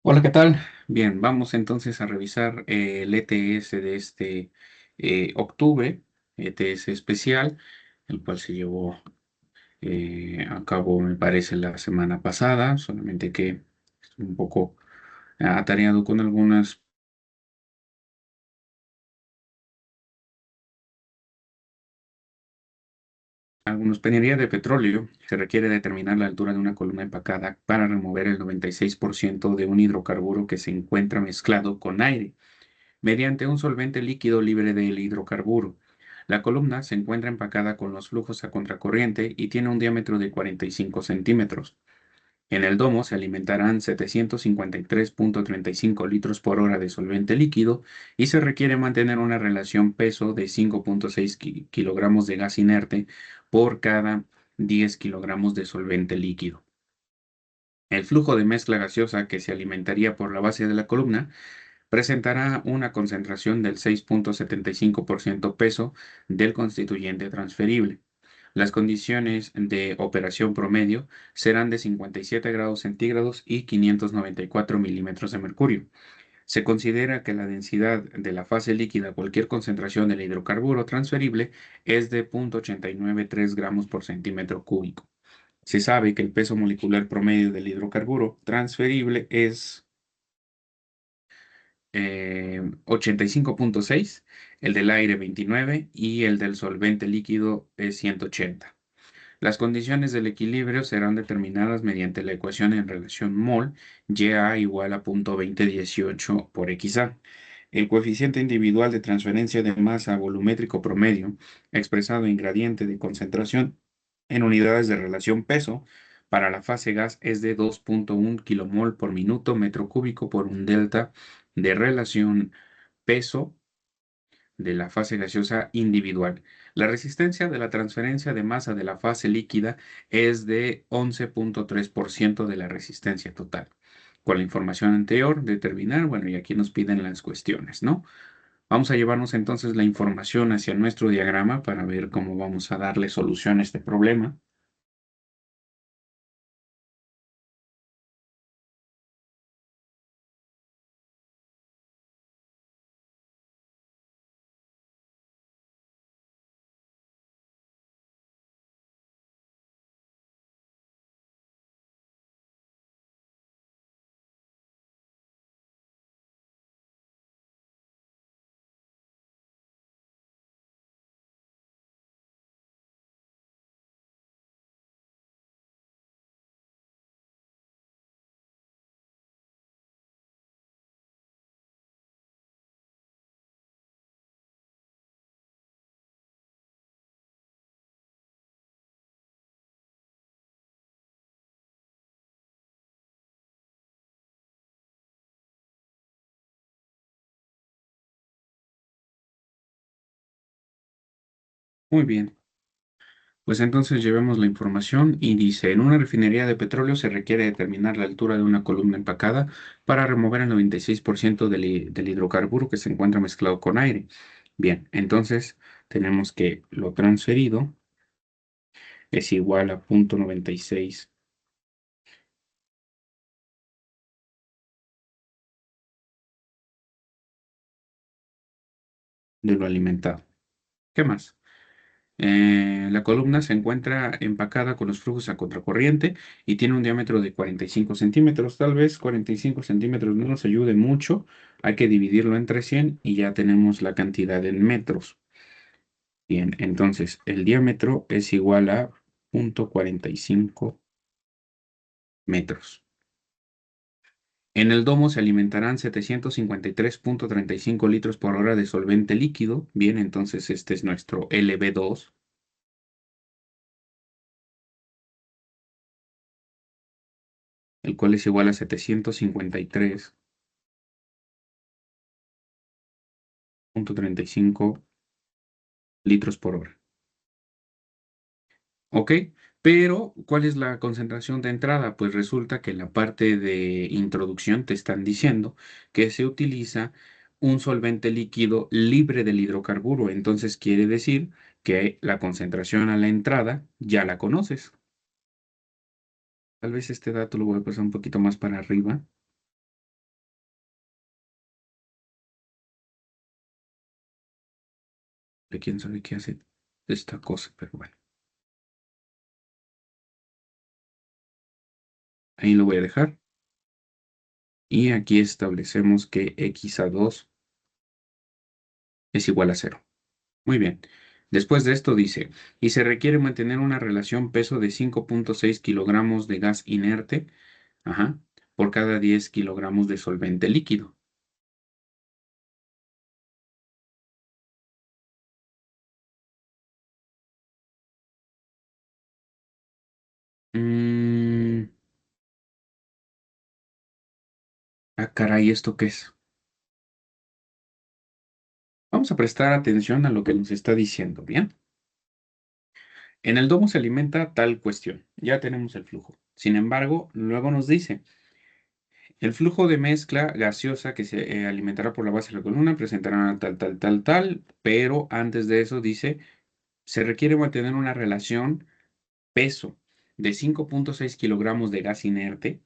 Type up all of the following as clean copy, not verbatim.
Hola, ¿qué tal? Bien, vamos entonces a revisar el ETS de este octubre, ETS especial, el cual se llevó a cabo, me parece, la semana pasada, solamente que estoy un poco atareado con algunos penería de petróleo. Se requiere determinar la altura de una columna empacada para remover el 96% de un hidrocarburo que se encuentra mezclado con aire mediante un solvente líquido libre del hidrocarburo. La columna se encuentra empacada con los flujos a contracorriente y tiene un diámetro de 45 centímetros. En el domo se alimentarán 753,35 litros por hora de solvente líquido y se requiere mantener una relación peso de 5,6 kilogramos de gas inerte por cada 10 kilogramos de solvente líquido. El flujo de mezcla gaseosa que se alimentaría por la base de la columna presentará una concentración del 6,75% peso del constituyente transferible. Las condiciones de operación promedio serán de 57 grados centígrados y 594 milímetros de mercurio. Se considera que la densidad de la fase líquida a cualquier concentración del hidrocarburo transferible es de 0,893 gramos por centímetro cúbico. Se sabe que el peso molecular promedio del hidrocarburo transferible es 85,6, el del aire 29 y el del solvente líquido es 180. Las condiciones del equilibrio serán determinadas mediante la ecuación en relación mol Ya igual a 0,2018 por XA. El coeficiente individual de transferencia de masa volumétrico promedio, expresado en gradiente de concentración en unidades de relación peso, para la fase gas es de 2,1 kilomol por minuto metro cúbico por un delta de relación peso de la fase gaseosa individual. La resistencia de la transferencia de masa de la fase líquida es de 11,3% de la resistencia total. Con la información anterior, determinar, bueno, y aquí nos piden las cuestiones, ¿no? Vamos a llevarnos entonces la información hacia nuestro diagrama para ver cómo vamos a darle solución a este problema. Muy bien. Pues entonces llevemos la información y dice, en una refinería de petróleo se requiere determinar la altura de una columna empacada para remover el 96% del hidrocarburo que se encuentra mezclado con aire. Bien, entonces tenemos que lo transferido es igual a 0,96 de lo alimentado. ¿Qué más? La columna se encuentra empacada con los flujos a contracorriente y tiene un diámetro de 45 centímetros. Tal vez 45 centímetros no nos ayude mucho. Hay que dividirlo entre 100 y ya tenemos la cantidad en metros. Bien, entonces el diámetro es igual a 0,45 metros. En el domo se alimentarán 753,35 litros por hora de solvente líquido. Bien, entonces este es nuestro LB2, el cual es igual a 753,35 litros por hora. ¿Ok? Pero, ¿cuál es la concentración de entrada? Pues resulta que en la parte de introducción te están diciendo que se utiliza un solvente líquido libre del hidrocarburo. Entonces quiere decir que la concentración a la entrada ya la conoces. Tal vez este dato lo voy a pasar un poquito más para arriba. De quién sabe qué hace esta cosa, pero bueno, ahí lo voy a dejar. Y aquí establecemos que x a 2 es igual a cero. Muy bien. Después de esto dice, y se requiere mantener una relación peso de 5,6 kilogramos de gas inerte, ajá, por cada 10 kilogramos de solvente líquido. Mm, caray, ¿esto qué es? Vamos a prestar atención a lo que nos está diciendo, ¿bien? En el domo se alimenta tal cuestión. Ya tenemos el flujo. Sin embargo, luego nos dice, el flujo de mezcla gaseosa que se alimentará por la base de la columna presentará tal, pero antes de eso dice, se requiere mantener una relación peso de 5,6 kilogramos de gas inerte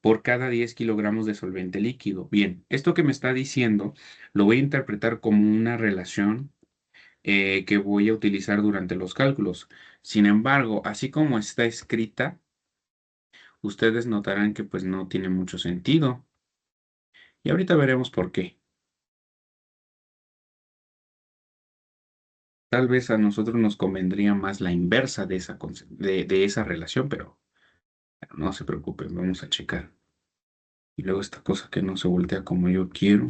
por cada 10 kilogramos de solvente líquido. Bien, esto que me está diciendo lo voy a interpretar como una relación que voy a utilizar durante los cálculos. Sin embargo, así como está escrita, ustedes notarán que pues no tiene mucho sentido. Y ahorita veremos por qué. Tal vez a nosotros nos convendría más la inversa de de esa relación, pero no se preocupen, vamos a checar. Y luego esta cosa que no se voltea como yo quiero.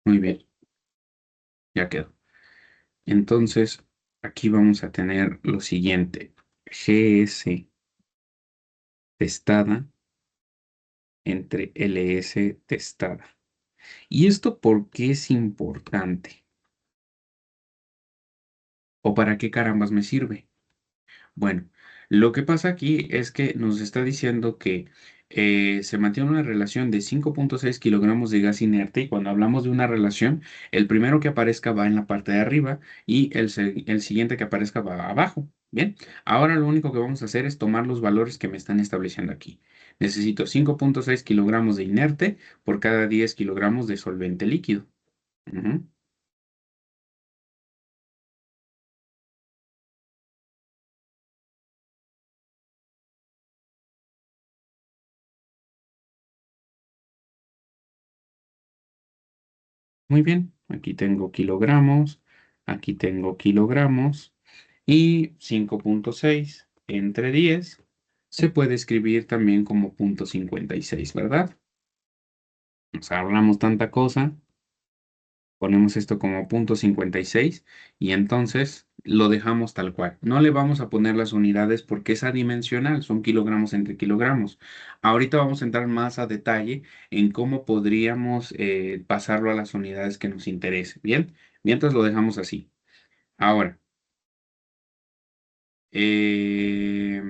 Muy bien, ya quedó. Entonces, aquí vamos a tener lo siguiente. GS testada entre LS testada. ¿Y esto por qué es importante? ¿O para qué carambas me sirve? Bueno, lo que pasa aquí es que nos está diciendo que se mantiene una relación de 5,6 kilogramos de gas inerte y cuando hablamos de una relación, el primero que aparezca va en la parte de arriba y el siguiente que aparezca va abajo. Bien, ahora lo único que vamos a hacer es tomar los valores que me están estableciendo aquí. Necesito 5,6 kilogramos de inerte por cada 10 kilogramos de solvente líquido. Ujú. Muy bien, aquí tengo kilogramos y 5,6 entre 10 se puede escribir también como 0,56, ¿verdad? O sea, hablamos tanta cosa, ponemos esto como 0,56 y entonces lo dejamos tal cual. No le vamos a poner las unidades porque es adimensional, son kilogramos entre kilogramos. Ahorita vamos a entrar más a detalle en cómo podríamos pasarlo a las unidades que nos interese. Bien, mientras lo dejamos así. Ahora, ¿qué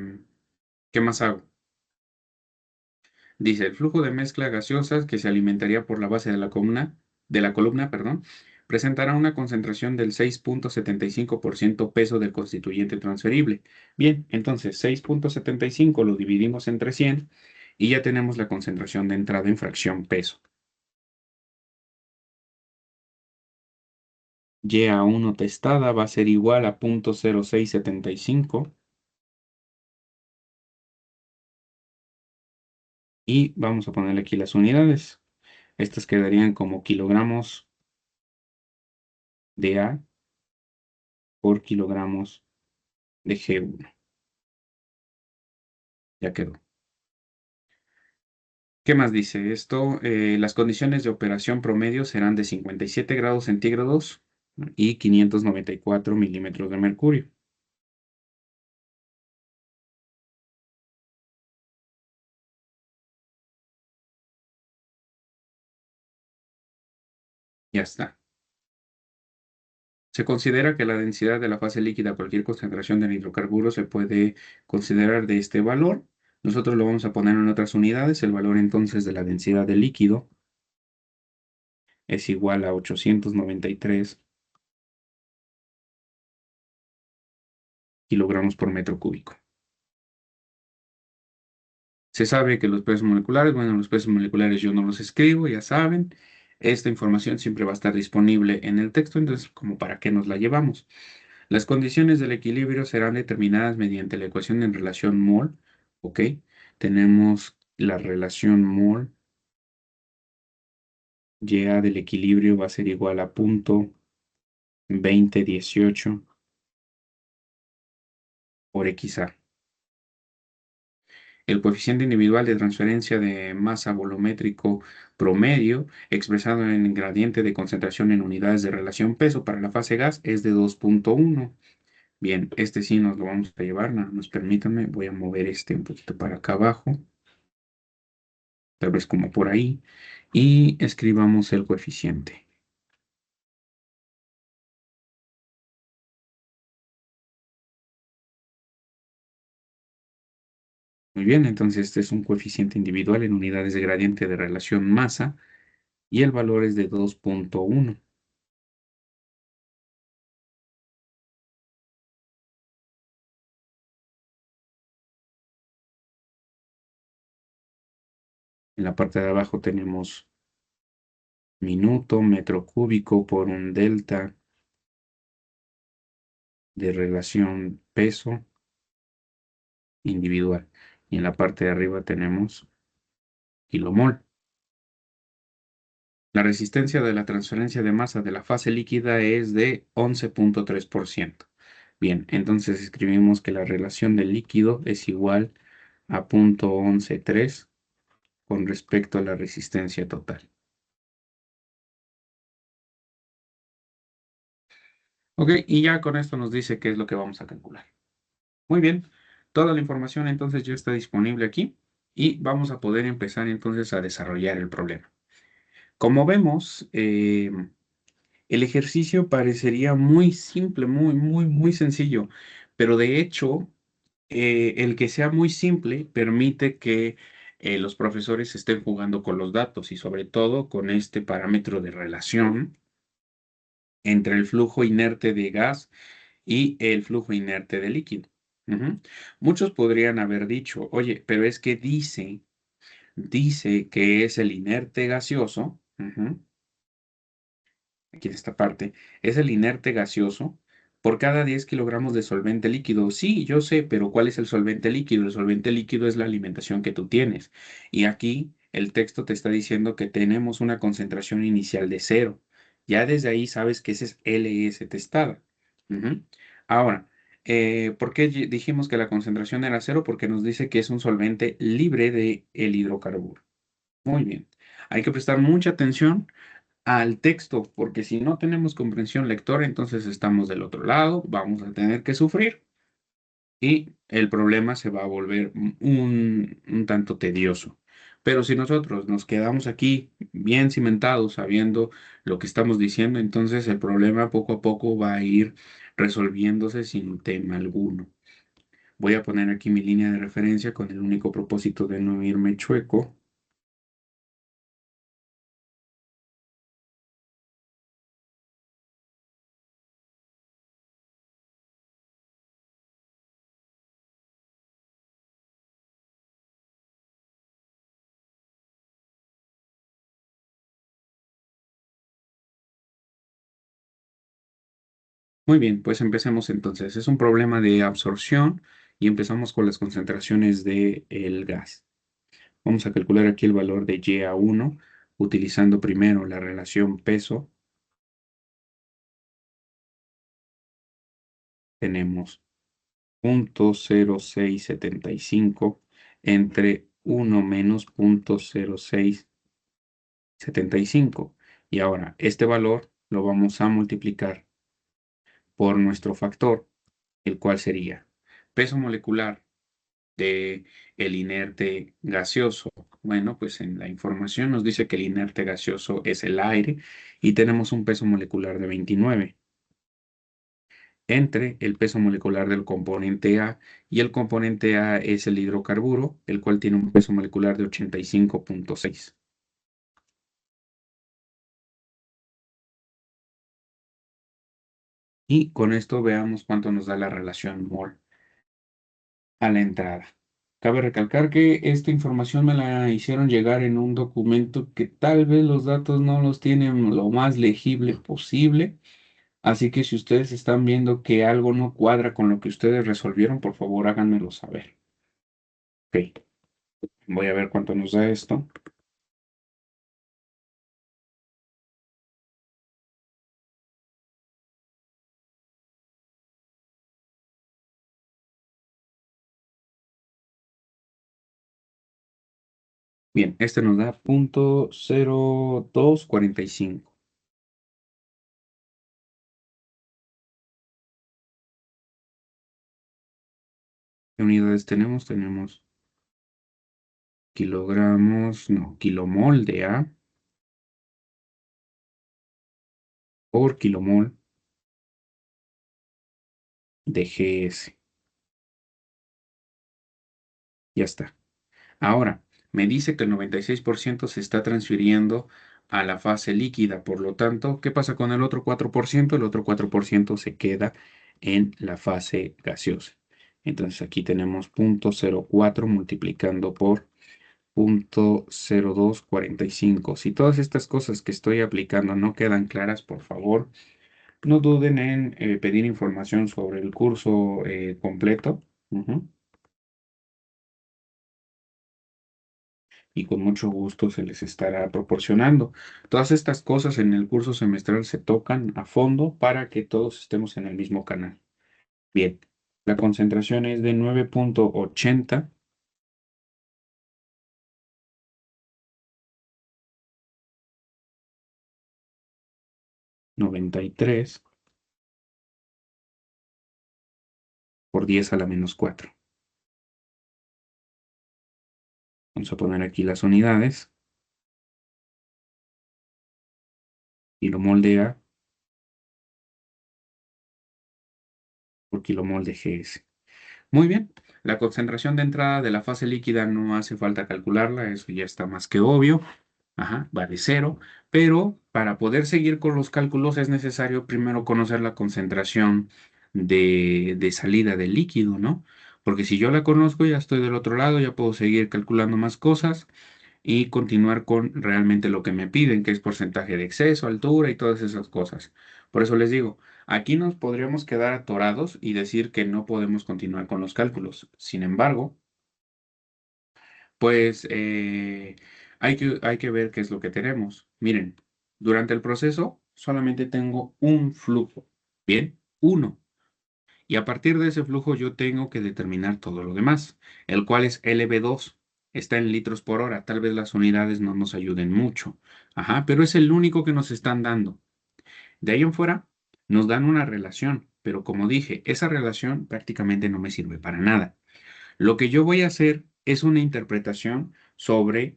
más hago? Dice, el flujo de mezcla gaseosa que se alimentaría por la base de la columna, perdón, presentará una concentración del 6,75% peso del constituyente transferible. Bien, entonces 6,75 lo dividimos entre 100 y ya tenemos la concentración de entrada en fracción peso. Y a 1 testada va a ser igual a 0,0675 y vamos a ponerle aquí las unidades. Estas quedarían como kilogramos de A por kilogramos de G1. Ya quedó. ¿Qué más dice esto? Las condiciones de operación promedio serán de 57 grados centígrados y 594 milímetros de mercurio. Ya está. Se considera que la densidad de la fase líquida a cualquier concentración del hidrocarburo se puede considerar de este valor. Nosotros lo vamos a poner en otras unidades. El valor entonces de la densidad del líquido es igual a 893 kilogramos por metro cúbico. Se sabe que los pesos moleculares, bueno, los pesos moleculares yo no los escribo, ya saben. Esta información siempre va a estar disponible en el texto, entonces, ¿como para qué nos la llevamos? Las condiciones del equilibrio serán determinadas mediante la ecuación en relación mol, ¿ok? Tenemos la relación mol, Ya del equilibrio va a ser igual a punto 2018 por XA. El coeficiente individual de transferencia de masa volumétrico promedio, expresado en el gradiente de concentración en unidades de relación peso para la fase gas, es de 2.1. Bien, este sí nos lo vamos a llevar, nada más permítanme, voy a mover este un poquito para acá abajo, tal vez como por ahí, y escribamos el coeficiente. Muy bien, entonces este es un coeficiente individual en unidades de gradiente de relación masa y el valor es de 2.1. En la parte de abajo tenemos minuto, metro cúbico por un delta de relación peso individual. Y en la parte de arriba tenemos kilomol. La resistencia de la transferencia de masa de la fase líquida es de 11.3%. Bien, entonces escribimos que la relación del líquido es igual a 0.113 con respecto a la resistencia total. Ok, y ya con esto nos dice qué es lo que vamos a calcular. Muy bien, toda la información entonces ya está disponible aquí y vamos a poder empezar entonces a desarrollar el problema. Como vemos, el ejercicio parecería muy simple, muy sencillo, pero de hecho, el que sea muy simple permite que los profesores estén jugando con los datos y sobre todo con este parámetro de relación entre el flujo inerte de gas y el flujo inerte de líquido. Ujú. Muchos podrían haber dicho, oye, pero es que dice que es el inerte gaseoso. Ujú. Aquí en esta parte, es el inerte gaseoso por cada 10 kilogramos de solvente líquido. Sí, yo sé, pero ¿cuál es el solvente líquido? El solvente líquido es la alimentación que tú tienes. Y aquí el texto te está diciendo que tenemos una concentración inicial de cero. Ya desde ahí sabes que ese es LS testada. Ujú. Ahora, ¿por qué dijimos que la concentración era cero? Porque nos dice que es un solvente libre de el hidrocarburo. Muy bien. Hay que prestar mucha atención al texto, porque si no tenemos comprensión lectora, entonces estamos del otro lado, vamos a tener que sufrir y el problema se va a volver un tanto tedioso. Pero si nosotros nos quedamos aquí bien cimentados, sabiendo lo que estamos diciendo, entonces el problema poco a poco va a ir resolviéndose sin tema alguno. Voy a poner aquí mi línea de referencia con el único propósito de no irme chueco. Muy bien, pues empecemos entonces. Es un problema de absorción y empezamos con las concentraciones del gas. Vamos a calcular aquí el valor de YA1 utilizando primero la relación peso. Tenemos 0.0675 entre 1 menos 0.0675. Y ahora, este valor lo vamos a multiplicar por nuestro factor, el cual sería peso molecular de el inerte gaseoso. Bueno, pues en la información nos dice que el inerte gaseoso es el aire y tenemos un peso molecular de 29. entre el peso molecular del componente A, y el componente A es el hidrocarburo, el cual tiene un peso molecular de 85,6. Y con esto veamos cuánto nos da la relación mol a la entrada. Cabe recalcar que esta información me la hicieron llegar en un documento que tal vez los datos no los tienen lo más legible posible. Así que si ustedes están viendo que algo no cuadra con lo que ustedes resolvieron, por favor háganmelo saber. Ok, voy a ver cuánto nos da esto. Bien, este nos da 0,0245. ¿Qué unidades tenemos? Tenemos kilogramos, no, kilomol de A por kilomol de GS. Ya está. Ahora, me dice que el 96% se está transfiriendo a la fase líquida. Por lo tanto, ¿qué pasa con el otro 4%? El otro 4% se queda en la fase gaseosa. Entonces aquí tenemos 0,04 multiplicando por 0,0245. Si todas estas cosas que estoy aplicando no quedan claras, por favor, no duden en pedir información sobre el curso completo. Ujú. Y con mucho gusto se les estará proporcionando. Todas estas cosas en el curso semestral se tocan a fondo para que todos estemos en el mismo canal. Bien, la concentración es de 9,80, 93 por 10 a la menos 4. Vamos a poner aquí las unidades y lo moldea por kilomol de GS. Muy bien, la concentración de entrada de la fase líquida no hace falta calcularla, eso ya está más que obvio. Ajá, va de cero, pero para poder seguir con los cálculos es necesario primero conocer la concentración de salida del líquido, ¿no? Porque si yo la conozco, ya estoy del otro lado, ya puedo seguir calculando más cosas y continuar con realmente lo que me piden, que es porcentaje de exceso, altura y todas esas cosas. Por eso les digo, aquí nos podríamos quedar atorados y decir que no podemos continuar con los cálculos. Sin embargo, pues hay que ver qué es lo que tenemos. Miren, durante el proceso solamente tengo un flujo, ¿bien? Uno. Y a partir de ese flujo yo tengo que determinar todo lo demás, el cual es LB2. Está en litros por hora. Tal vez las unidades no nos ayuden mucho. Ajá, pero es el único que nos están dando. De ahí en fuera nos dan una relación, pero como dije, esa relación prácticamente no me sirve para nada. Lo que yo voy a hacer es una interpretación sobre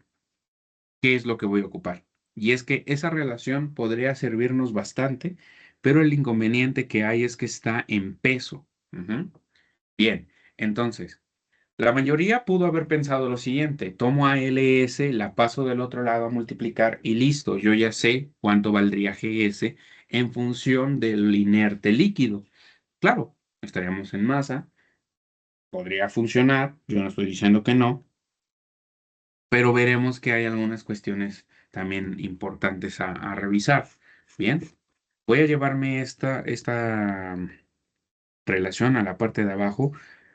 qué es lo que voy a ocupar. Y es que esa relación podría servirnos bastante, pero el inconveniente que hay es que está en peso. Ujú. Bien, entonces, la mayoría pudo haber pensado lo siguiente: tomo a LS, la paso del otro lado a multiplicar y listo, yo ya sé cuánto valdría GS en función del inerte líquido. Claro, estaríamos en masa, podría funcionar, yo no estoy diciendo que no, pero veremos que hay algunas cuestiones también importantes a revisar. Bien, voy a llevarme esta relación a la parte de abajo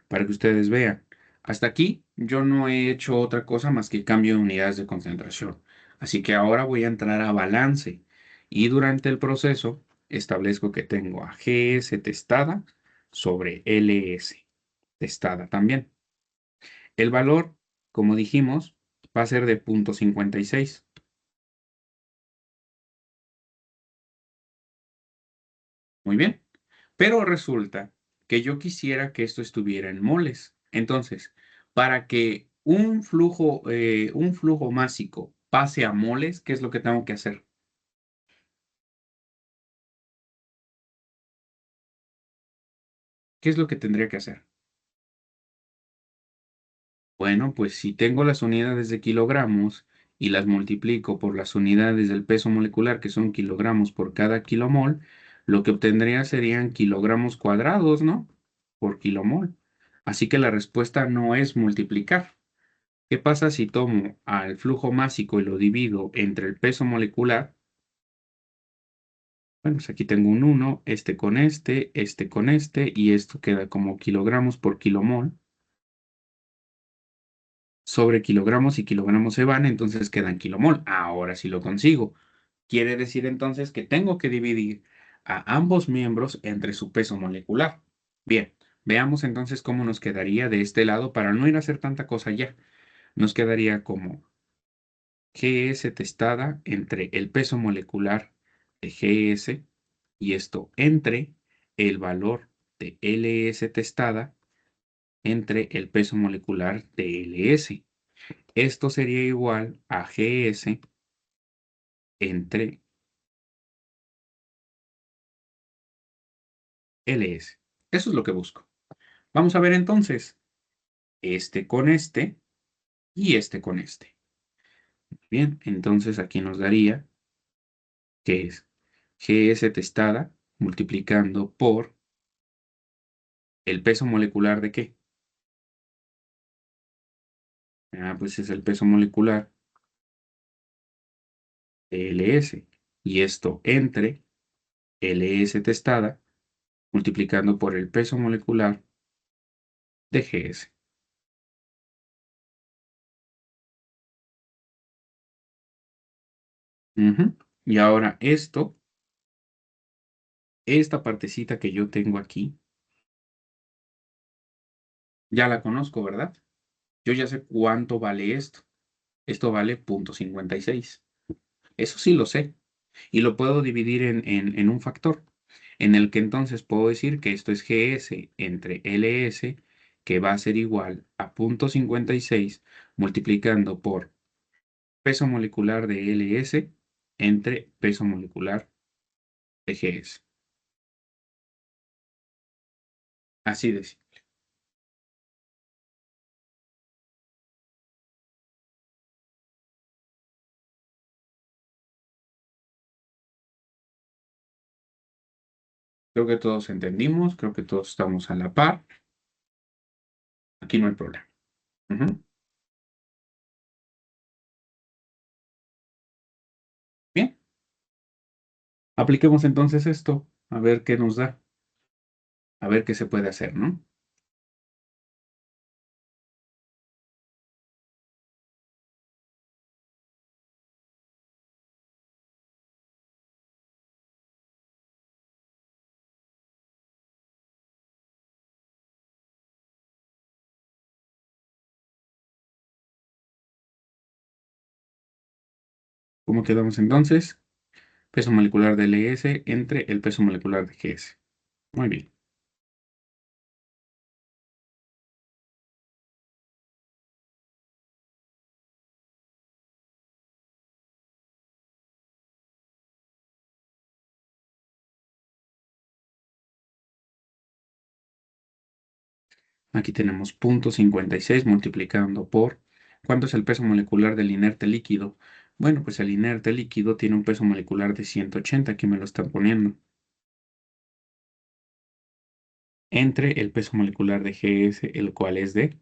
para que ustedes vean. Hasta aquí yo no he hecho otra cosa más que cambio de unidades de concentración. Así que ahora voy a entrar a balance y durante el proceso establezco que tengo a GS testada sobre LS testada también. El valor, como dijimos, va a ser de 0,56. Muy bien. Pero resulta que yo quisiera que esto estuviera en moles. Entonces, para que un flujo másico pase a moles, ¿qué es lo que tengo que hacer? ¿Qué es lo que tendría que hacer? Bueno, pues si tengo las unidades de kilogramos y las multiplico por las unidades del peso molecular, que son kilogramos por cada kilomol, lo que obtendría serían kilogramos cuadrados, ¿no? Por kilomol. Así que la respuesta no es multiplicar. ¿Qué pasa si tomo al flujo másico y lo divido entre el peso molecular? Bueno, pues aquí tengo un 1, este con este, y esto queda como kilogramos por kilomol. Sobre kilogramos y kilogramos se van, entonces quedan kilomol. Ahora sí lo consigo. Quiere decir entonces que tengo que dividir a ambos miembros entre su peso molecular. Bien, veamos entonces cómo nos quedaría de este lado para no ir a hacer tanta cosa ya. Nos quedaría como GS testada entre el peso molecular de GS y esto entre el valor de LS testada entre el peso molecular de LS. Esto sería igual a GS entre LS. Eso es lo que busco. Vamos a ver entonces este con este y este con este. Bien, entonces aquí nos daría que es GS testada multiplicando por el peso molecular de ¿qué? Ah, pues es el peso molecular de LS. Y esto entre LS testada multiplicando por el peso molecular de GS. Ujú. Y ahora esta partecita que yo tengo aquí, ya la conozco, ¿verdad? Yo ya sé cuánto vale esto. Esto vale 0,56. Eso sí lo sé. Y lo puedo dividir en un factor, en el que entonces puedo decir que esto es GS entre LS, que va a ser igual a 0,56 multiplicando por peso molecular de LS entre peso molecular de GS. Así de simple. Creo que todos entendimos, creo que todos estamos a la par. Aquí no hay problema. Ujú. Bien, apliquemos entonces esto, a ver qué nos da, a ver qué se puede hacer, ¿no? ¿Cómo quedamos entonces? Peso molecular de LS entre el peso molecular de GS. Muy bien. Aquí tenemos 0,56 multiplicando por ¿cuánto es el peso molecular del inerte líquido? Bueno, pues el inerte líquido tiene un peso molecular de 180, aquí me lo están poniendo, entre el peso molecular de GS, el cual es de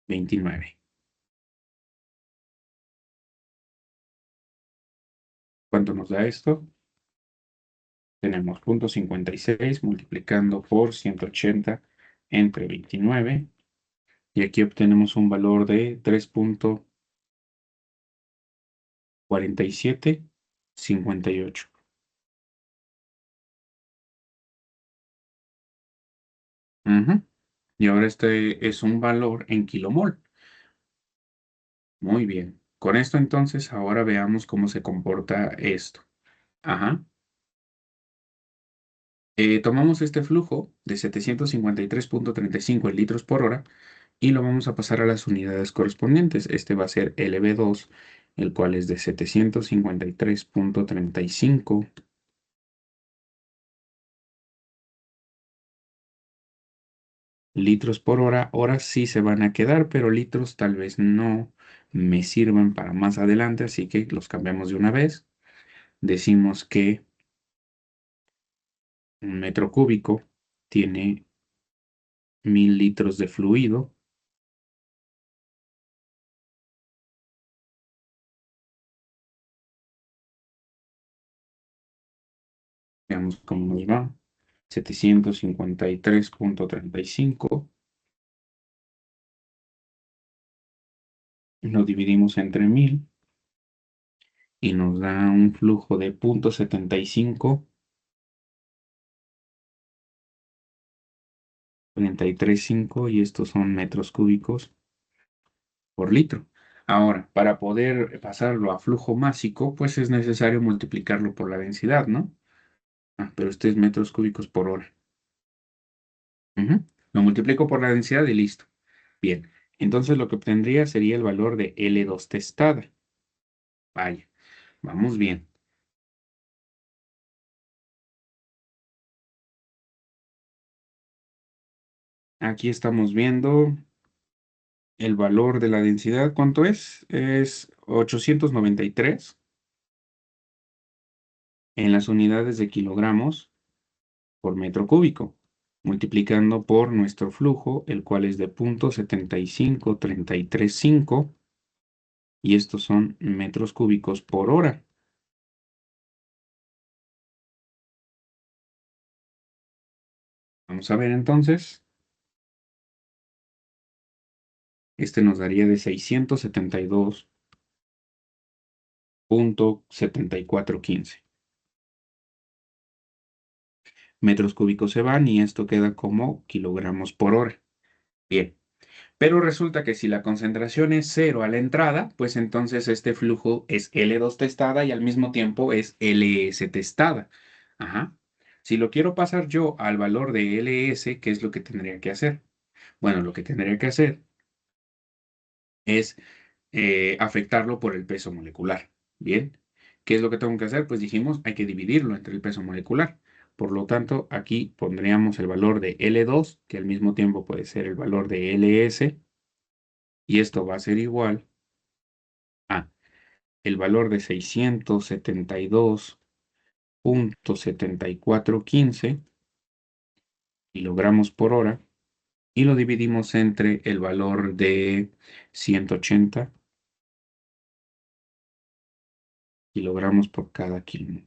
29. ¿Cuánto nos da esto? Tenemos 0,56 multiplicando por 180 entre 29 y aquí obtenemos un valor de 3,4758. Ujú. Y ahora este es un valor en kilomol. Muy bien. Con esto entonces ahora veamos cómo se comporta esto. Ajá. Tomamos este flujo de 753,35 en litros por hora y lo vamos a pasar a las unidades correspondientes. Este va a ser LB2, el cual es de 753,35 litros por hora. Horas sí se van a quedar, pero litros tal vez no me sirvan para más adelante, así que los cambiamos de una vez. Decimos que un metro cúbico tiene 1000 litros de fluido. Veamos cómo nos va. 753,35. Lo dividimos entre 1000 y nos da un flujo de 0.7543,5 y estos son metros cúbicos por litro. Ahora, para poder pasarlo a flujo másico, pues es necesario multiplicarlo por la densidad, ¿no? Pero este es metros cúbicos por hora. Ujú. Lo multiplico por la densidad y listo. Bien, entonces lo que obtendría sería el valor de L2 testada. Vaya, vamos bien. Aquí estamos viendo el valor de la densidad. ¿Cuánto es? Es 893 en las unidades de kilogramos por metro cúbico, multiplicando por nuestro flujo, el cual es de 0.75335, y estos son metros cúbicos por hora. Vamos a ver entonces. Este nos daría de 672,7415. Metros cúbicos se van y esto queda como kilogramos por hora. Bien. Pero resulta que si la concentración es cero a la entrada, pues entonces este flujo es L2 testada y al mismo tiempo es LS testada. Ajá. Si lo quiero pasar yo al valor de LS, ¿qué es lo que tendría que hacer? Bueno, lo que tendría que hacer es afectarlo por el peso molecular. Bien. ¿Qué es lo que tengo que hacer? Pues dijimos, hay que dividirlo entre el peso molecular. Por lo tanto, aquí pondríamos el valor de L2, que al mismo tiempo puede ser el valor de LS, y esto va a ser igual a el valor de 672,7415 kilogramos por hora y lo dividimos entre el valor de 180 kilogramos por cada kilo.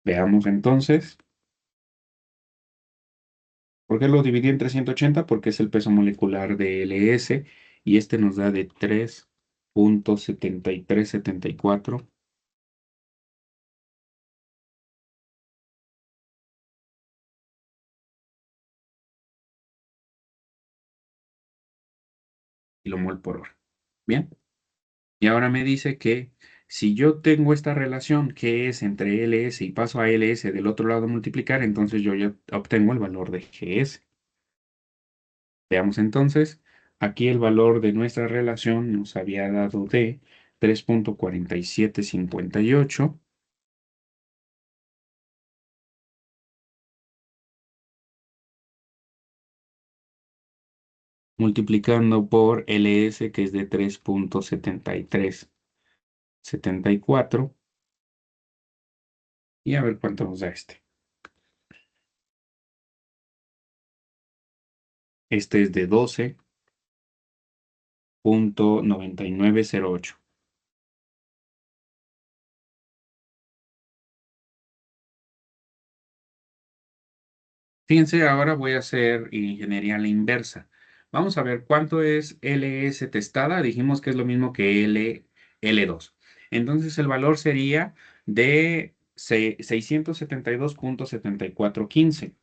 Veamos entonces, ¿por qué lo dividí entre 180? Porque es el peso molecular de LS y este nos da de 3,7374 kilomol por hora. Bien. Y ahora me dice que si yo tengo esta relación que es entre LS y paso a LS del otro lado a multiplicar, entonces yo ya obtengo el valor de GS. Veamos entonces, aquí el valor de nuestra relación nos había dado de 3,4758 multiplicando por LS que es de 3,7374 y a ver cuánto nos da este. Este es de 12,9908. Fíjense, ahora voy a hacer ingeniería a la inversa. Vamos a ver cuánto es LS testada. Dijimos que es lo mismo que L2. Entonces el valor sería de 672,7415.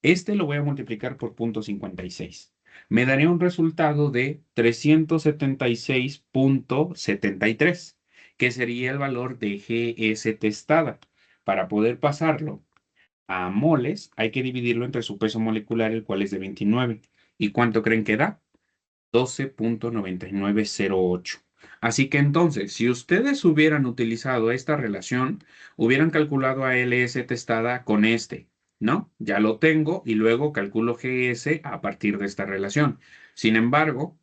Este lo voy a multiplicar por 0.56. Me daría un resultado de 376,73, que sería el valor de GS testada. Para poder pasarlo a moles, hay que dividirlo entre su peso molecular, el cual es de 29. ¿Y cuánto creen que da? 12.9908. Así que entonces, si ustedes hubieran utilizado esta relación, hubieran calculado a LS testada con este, ¿no? Ya lo tengo y luego calculo GS a partir de esta relación. Sin embargo,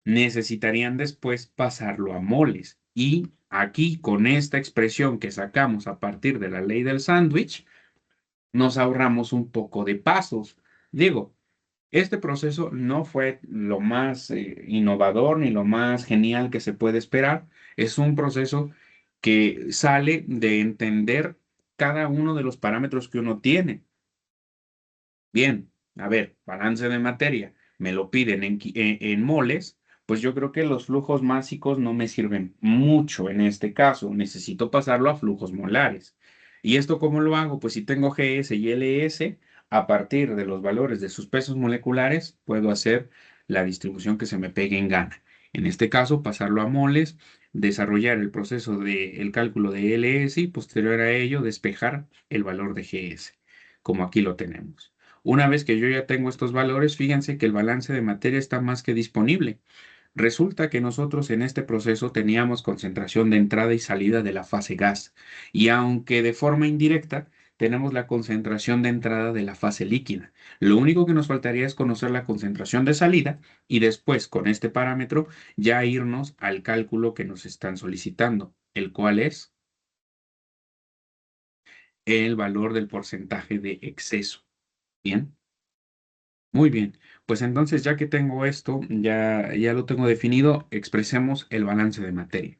necesitarían después pasarlo a moles. Y aquí, con esta expresión que sacamos a partir de la ley del sándwich, nos ahorramos un poco de pasos. Digo, este proceso no fue lo más innovador ni lo más genial que se puede esperar. Es un proceso que sale de entender cada uno de los parámetros que uno tiene. Bien, a ver, balance de materia, me lo piden en moles, pues yo creo que los flujos másicos no me sirven mucho en este caso, necesito pasarlo a flujos molares. ¿Y esto cómo lo hago? Pues si tengo GS y LS, a partir de los valores de sus pesos moleculares, puedo hacer la distribución que se me pegue en gana. En este caso, pasarlo a moles, desarrollar el proceso del cálculo de LS y posterior a ello despejar el valor de GS, como aquí lo tenemos. Una vez que yo ya tengo estos valores, fíjense que el balance de materia está más que disponible. Resulta que nosotros en este proceso teníamos concentración de entrada y salida de la fase gas, y aunque de forma indirecta, tenemos la concentración de entrada de la fase líquida. Lo único que nos faltaría es conocer la concentración de salida y después con este parámetro ya irnos al cálculo que nos están solicitando, el cual es el valor del porcentaje de exceso. Bien. Muy bien, pues entonces ya que tengo esto, ya lo tengo definido, expresemos el balance de materia.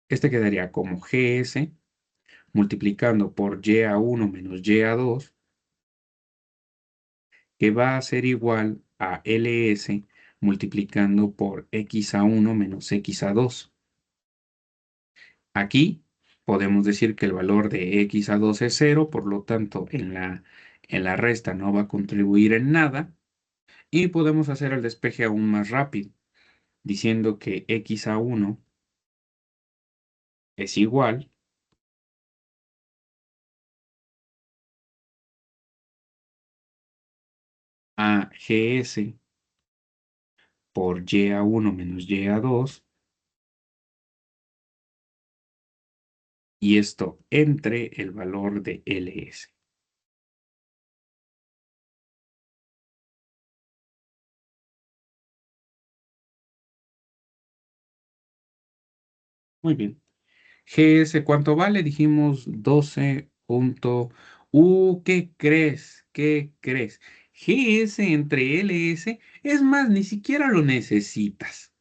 Este quedaría como GS multiplicando por YA1 menos YA2, que va a ser igual a LS multiplicando por XA1 menos XA2. Aquí podemos decir que el valor de XA2 es cero, por lo tanto en la resta no va a contribuir en nada, y podemos hacer el despeje aún más rápido, diciendo que x a 1 es igual a gs por y a 1 menos y a 2, y esto entre el valor de ls. Muy bien. GS, ¿cuánto vale? Dijimos 12 punto... ¿Qué crees? ¿Qué crees? GS entre LS, es más, ni siquiera lo necesitas.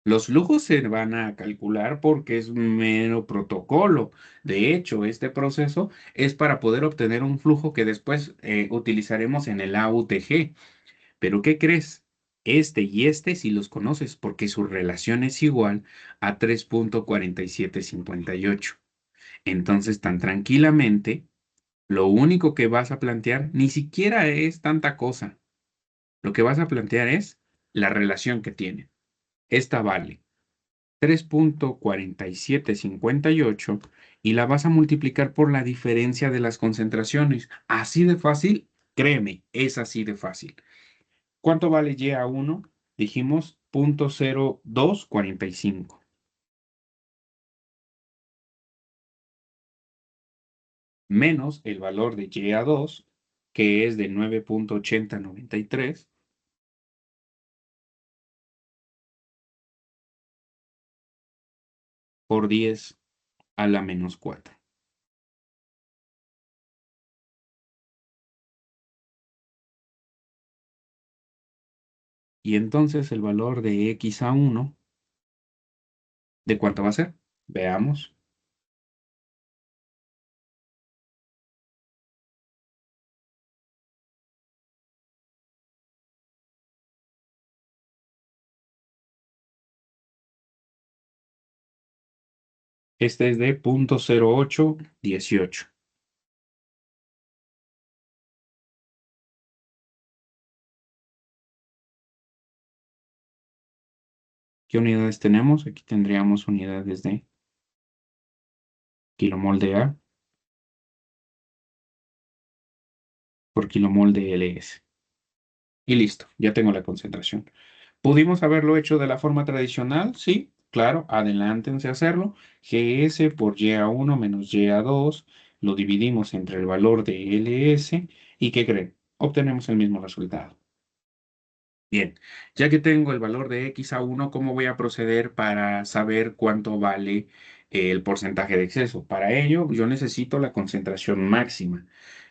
Los flujos se van a calcular porque es un mero protocolo. De hecho, este proceso es para poder obtener un flujo que después utilizaremos en el AUTG. Pero ¿qué crees? Este y este sí los conoces porque su relación es igual a 3.4758. Entonces, tan tranquilamente, lo único que vas a plantear ni siquiera es tanta cosa. Lo que vas a plantear es la relación que tienen. Esta vale 3.4758 y la vas a multiplicar por la diferencia de las concentraciones. Así de fácil, créeme, es así de fácil. ¿Cuánto vale y a 1? Dijimos 0.0245 menos el valor de y a 2, que es de 9.8093 por 10 a la menos 4. Y entonces el valor de x a 1, ¿de cuánto va a ser? Veamos. Este es de 0.0818. ¿Qué unidades tenemos? Aquí tendríamos unidades de kilomol de A por kilomol de LS. Y listo, ya tengo la concentración. ¿Pudimos haberlo hecho de la forma tradicional? Sí, claro, adelántense a hacerlo. GS por YA1 menos YA2 lo dividimos entre el valor de LS y ¿qué creen? Obtenemos el mismo resultado. Bien, ya que tengo el valor de x a 1, ¿cómo voy a proceder para saber cuánto vale el porcentaje de exceso? Para ello, yo necesito la concentración máxima.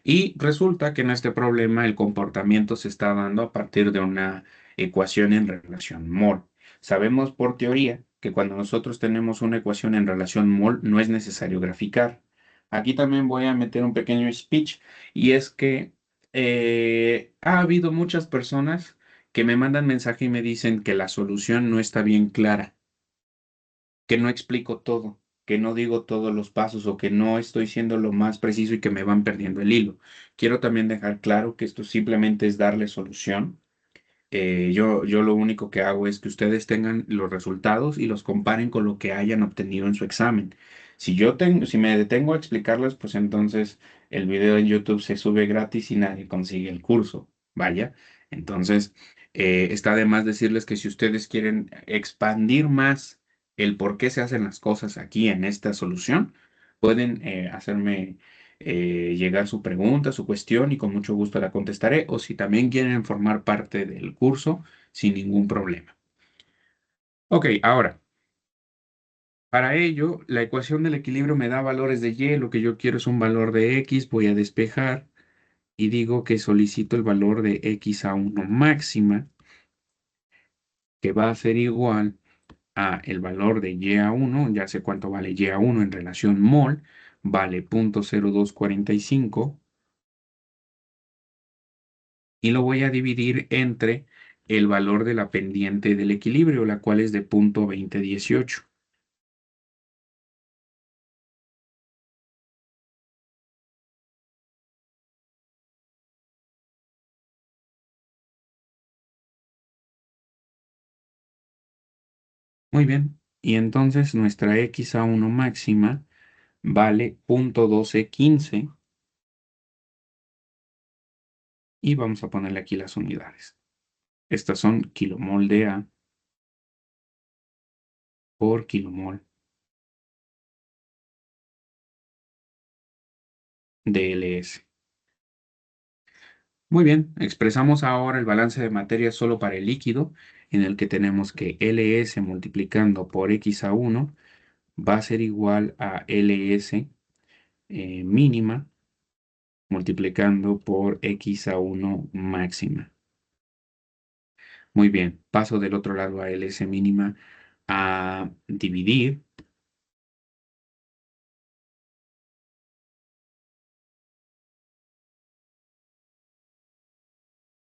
Y resulta que en este problema el comportamiento se está dando a partir de una ecuación en relación mol. Sabemos por teoría que cuando nosotros tenemos una ecuación en relación mol no es necesario graficar. Aquí también voy a meter un pequeño speech y es que ha habido muchas personas que me mandan mensaje y me dicen que la solución no está bien clara, que no explico todo, que no digo todos los pasos o que no estoy siendo lo más preciso y que me van perdiendo el hilo. Quiero también dejar claro que esto simplemente es darle solución. Yo lo único que hago es que ustedes tengan los resultados y los comparen con lo que hayan obtenido en su examen. Si me detengo a explicarles, pues entonces el video en YouTube se sube gratis y nadie consigue el curso. Vaya. Entonces, está de más decirles que si ustedes quieren expandir más el por qué se hacen las cosas aquí en esta solución, pueden hacerme llegar su pregunta, su cuestión y con mucho gusto la contestaré. O si también quieren formar parte del curso, sin ningún problema. Ok, ahora, para ello, la ecuación del equilibrio me da valores de y, lo que yo quiero es un valor de x, voy a despejar y digo que solicito el valor de x a 1 máxima, que va a ser igual a el valor de y a 1, ya sé cuánto vale y a 1 en relación mol, vale 0.0245 y lo voy a dividir entre el valor de la pendiente del equilibrio, la cual es de 0.2018. Muy bien, y entonces nuestra x a 1 máxima vale 0.1215 y vamos a ponerle aquí las unidades. Estas son kilomol de A por kilomol de LS. Muy bien, expresamos ahora el balance de materia solo para el líquido, en el que tenemos que LS multiplicando por x a 1 va a ser igual a LS mínima multiplicando por x a 1 máxima. Muy bien, paso del otro lado a LS mínima a dividir.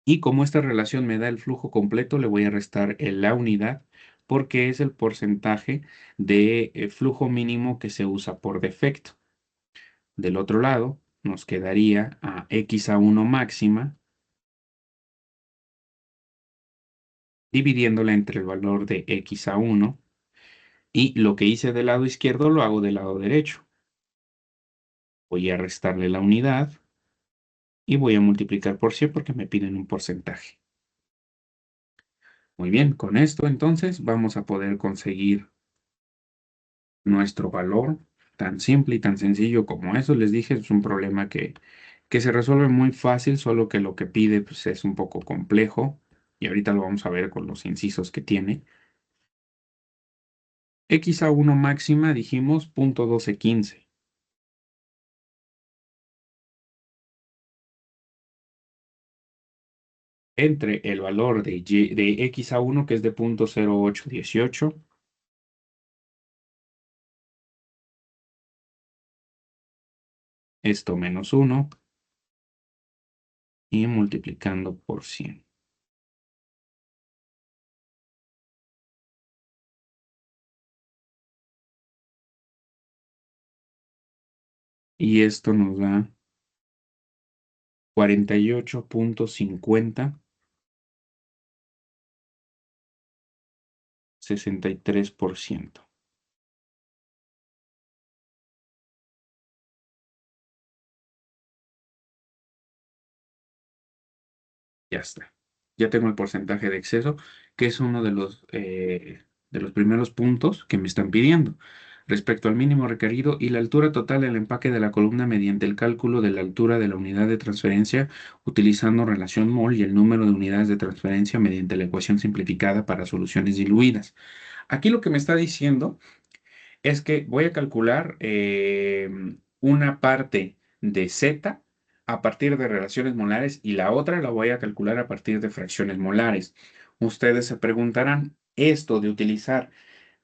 Y como esta relación me da el flujo completo, le voy a restar la unidad porque es el porcentaje de flujo mínimo que se usa por defecto. Del otro lado, nos quedaría a x a 1 máxima dividiéndola entre el valor de x a 1 y lo que hice del lado izquierdo lo hago del lado derecho. Voy a restarle la unidad y voy a multiplicar por 100 porque me piden un porcentaje. Muy bien, con esto entonces vamos a poder conseguir nuestro valor tan simple y tan sencillo como eso. Les dije, es un problema que se resuelve muy fácil, solo que lo que pide pues, es un poco complejo y ahorita lo vamos a ver con los incisos que tiene. x a 1 máxima dijimos 0.1215. Entre el valor de x a 1 que es de 0.0818, esto menos 1 y multiplicando por 100. Y esto nos da 48.5063%. Ya está. Ya tengo el porcentaje de exceso, que es uno de los primeros puntos que me están pidiendo. Respecto al mínimo requerido y la altura total del empaque de la columna mediante el cálculo de la altura de la unidad de transferencia utilizando relación mol y el número de unidades de transferencia mediante la ecuación simplificada para soluciones diluidas. Aquí lo que me está diciendo es que voy a calcular una parte de Z a partir de relaciones molares y la otra la voy a calcular a partir de fracciones molares. Ustedes se preguntarán, ¿esto de utilizar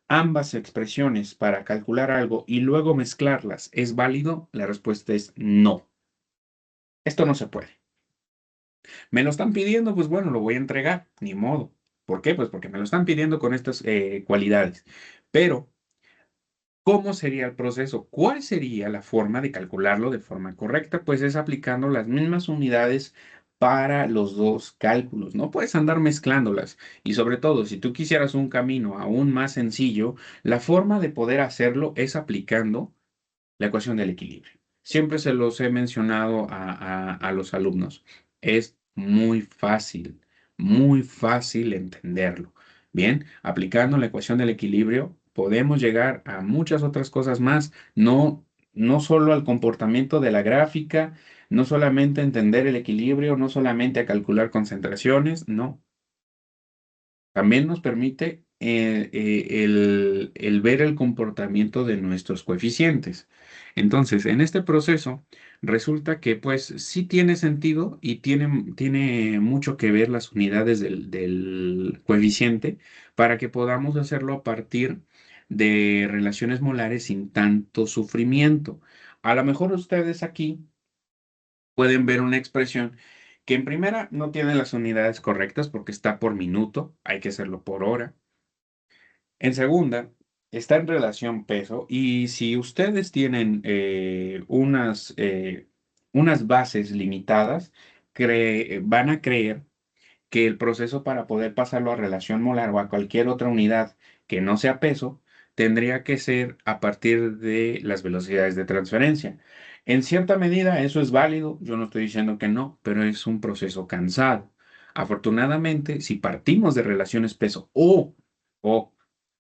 ambas expresiones para calcular algo y luego mezclarlas es válido? La respuesta es no. Esto no se puede. ¿Me lo están pidiendo? Pues bueno, lo voy a entregar, ni modo. ¿Por qué? Pues porque me lo están pidiendo con estas cualidades. Pero ¿cómo sería el proceso? ¿Cuál sería la forma de calcularlo de forma correcta? Pues es aplicando las mismas unidades para los dos cálculos. No puedes andar mezclándolas. Y sobre todo, si tú quisieras un camino aún más sencillo, la forma de poder hacerlo es aplicando la ecuación del equilibrio. Siempre se los he mencionado a los alumnos. Es muy fácil entenderlo. Bien, aplicando la ecuación del equilibrio, podemos llegar a muchas otras cosas más, no solo al comportamiento de la gráfica, no solamente a entender el equilibrio, no solamente a calcular concentraciones, no. También nos permite el ver el comportamiento de nuestros coeficientes. Entonces, en este proceso, resulta que pues sí tiene sentido y tiene mucho que ver las unidades del coeficiente para que podamos hacerlo a partir de relaciones molares sin tanto sufrimiento. A lo mejor ustedes aquí pueden ver una expresión que en primera no tiene las unidades correctas porque está por minuto, hay que hacerlo por hora. En segunda, está en relación peso y si ustedes tienen unas bases limitadas, van a creer que el proceso para poder pasarlo a relación molar o a cualquier otra unidad que no sea peso, tendría que ser a partir de las velocidades de transferencia. En cierta medida eso es válido, yo no estoy diciendo que no, pero es un proceso cansado. Afortunadamente, si partimos de relaciones peso o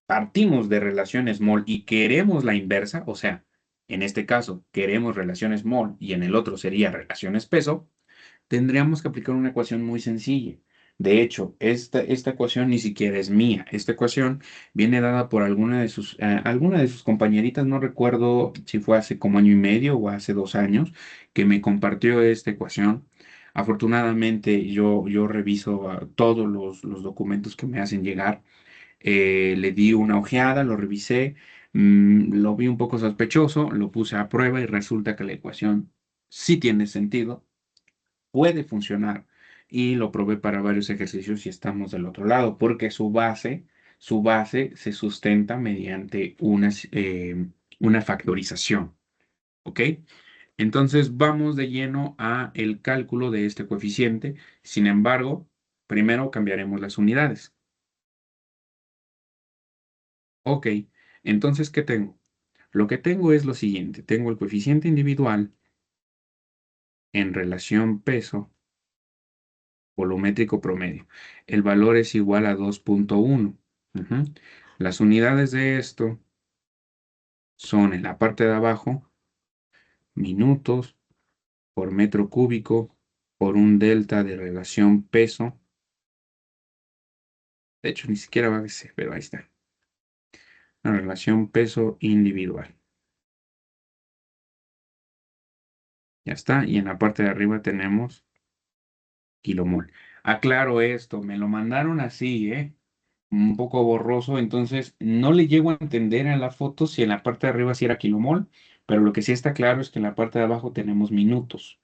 partimos de relaciones mol y queremos la inversa, o sea, en este caso queremos relaciones mol y en el otro sería relaciones peso, tendríamos que aplicar una ecuación muy sencilla. De hecho, esta ecuación ni siquiera es mía. Esta ecuación viene dada por alguna de sus compañeritas, no recuerdo si fue hace como año y medio o hace 2 años, que me compartió esta ecuación. Afortunadamente, yo reviso todos los documentos que me hacen llegar. Le di una ojeada, lo revisé, lo vi un poco sospechoso, lo puse a prueba y resulta que la ecuación sí tiene sentido, puede funcionar y lo probé para varios ejercicios y estamos del otro lado, porque su base se sustenta mediante una factorización, ¿ok? Entonces vamos de lleno a el cálculo de este coeficiente. Sin embargo, primero cambiaremos las unidades. Ok, entonces, ¿qué tengo? Lo que tengo es lo siguiente. Tengo el coeficiente individual en relación peso volumétrico promedio. El valor es igual a 2.1. Ujú. Las unidades de esto son en la parte de abajo minutos por metro cúbico por un delta de relación peso. De hecho, ni siquiera va a ser, pero ahí está. La relación peso individual. Ya está. Y en la parte de arriba tenemos kilomol. Aclaro esto, me lo mandaron así, ¿eh? Un poco borroso, entonces no le llego a entender en la foto si en la parte de arriba sí era kilomol, pero lo que sí está claro es que en la parte de abajo tenemos minutos.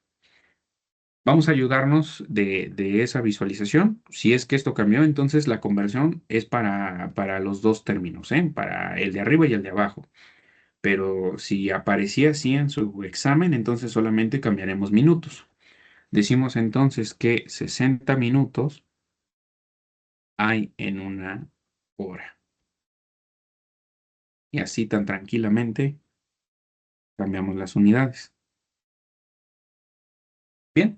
Vamos a ayudarnos de esa visualización. Si es que esto cambió, entonces la conversión es para los dos términos, ¿eh? Para el de arriba y el de abajo. Pero si aparecía así en su examen, entonces solamente cambiaremos minutos. Decimos entonces que 60 minutos hay en una hora. Y así tan tranquilamente cambiamos las unidades. Bien,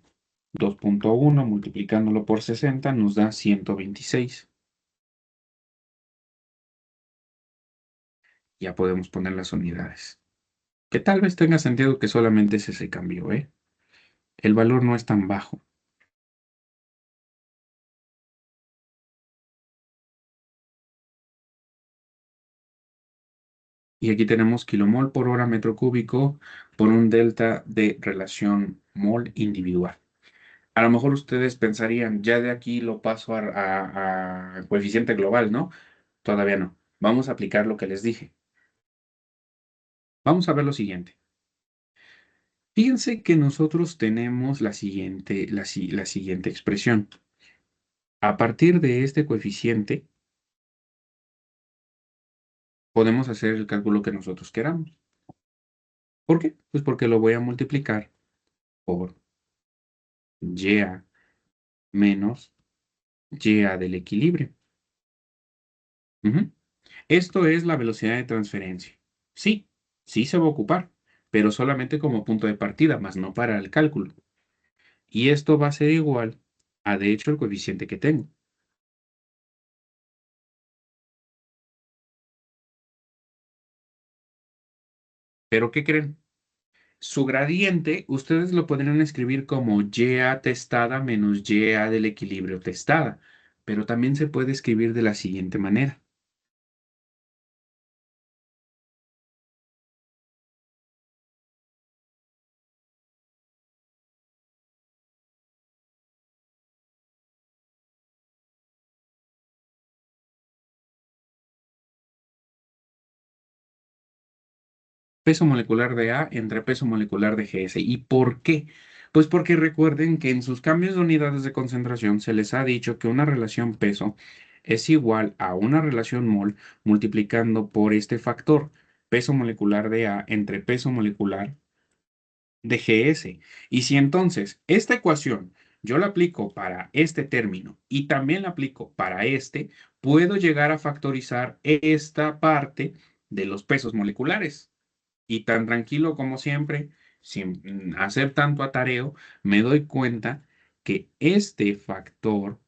2.1 multiplicándolo por 60 nos da 126. Ya podemos poner las unidades. Que tal vez tenga sentido que solamente ese se cambió, ¿eh? El valor no es tan bajo. Y aquí tenemos kilomol por hora metro cúbico por un delta de relación mol individual. A lo mejor ustedes pensarían, ya de aquí lo paso a coeficiente global, ¿no? Todavía no. Vamos a aplicar lo que les dije. Vamos a ver lo siguiente. Fíjense que nosotros tenemos la siguiente expresión. A partir de este coeficiente, podemos hacer el cálculo que nosotros queramos. ¿Por qué? Pues porque lo voy a multiplicar por YA menos YA del equilibrio. Ujú. Esto es la velocidad de transferencia. Sí, sí se va a ocupar, pero solamente como punto de partida, más no para el cálculo. Y esto va a ser igual a, de hecho, el coeficiente que tengo. ¿Pero qué creen? Su gradiente, ustedes lo podrían escribir como YA testada menos YA del equilibrio testada, pero también se puede escribir de la siguiente manera. Peso molecular de A entre peso molecular de GS. ¿Y por qué? Pues porque recuerden que en sus cambios de unidades de concentración se les ha dicho que una relación peso es igual a una relación mol multiplicando por este factor, peso molecular de A entre peso molecular de GS. Y si entonces esta ecuación yo la aplico para este término y también la aplico para este, puedo llegar a factorizar esta parte de los pesos moleculares. Y tan tranquilo como siempre, sin hacer tanto atareo, me doy cuenta que este factor,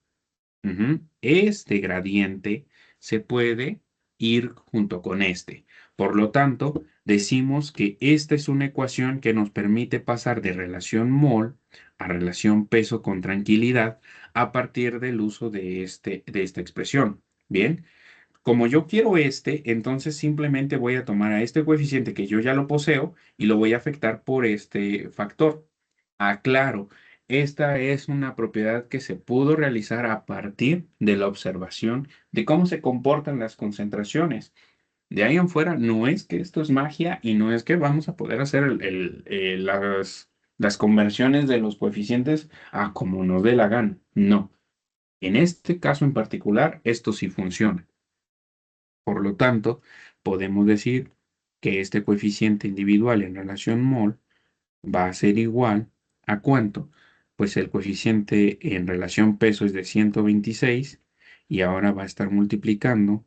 este gradiente, se puede ir junto con este. Por lo tanto, decimos que esta es una ecuación que nos permite pasar de relación mol a relación peso con tranquilidad a partir del uso de esta expresión. Bien. Como yo quiero este, entonces simplemente voy a tomar a este coeficiente que yo ya lo poseo y lo voy a afectar por este factor. Aclaro, esta es una propiedad que se pudo realizar a partir de la observación de cómo se comportan las concentraciones. De ahí en fuera, no es que esto es magia y no es que vamos a poder hacer las conversiones de los coeficientes a como nos dé la gana. No. En este caso en particular, esto sí funciona. Por lo tanto, podemos decir que este coeficiente individual en relación mol va a ser igual a ¿cuánto? Pues el coeficiente en relación peso es de 126 y ahora va a estar multiplicando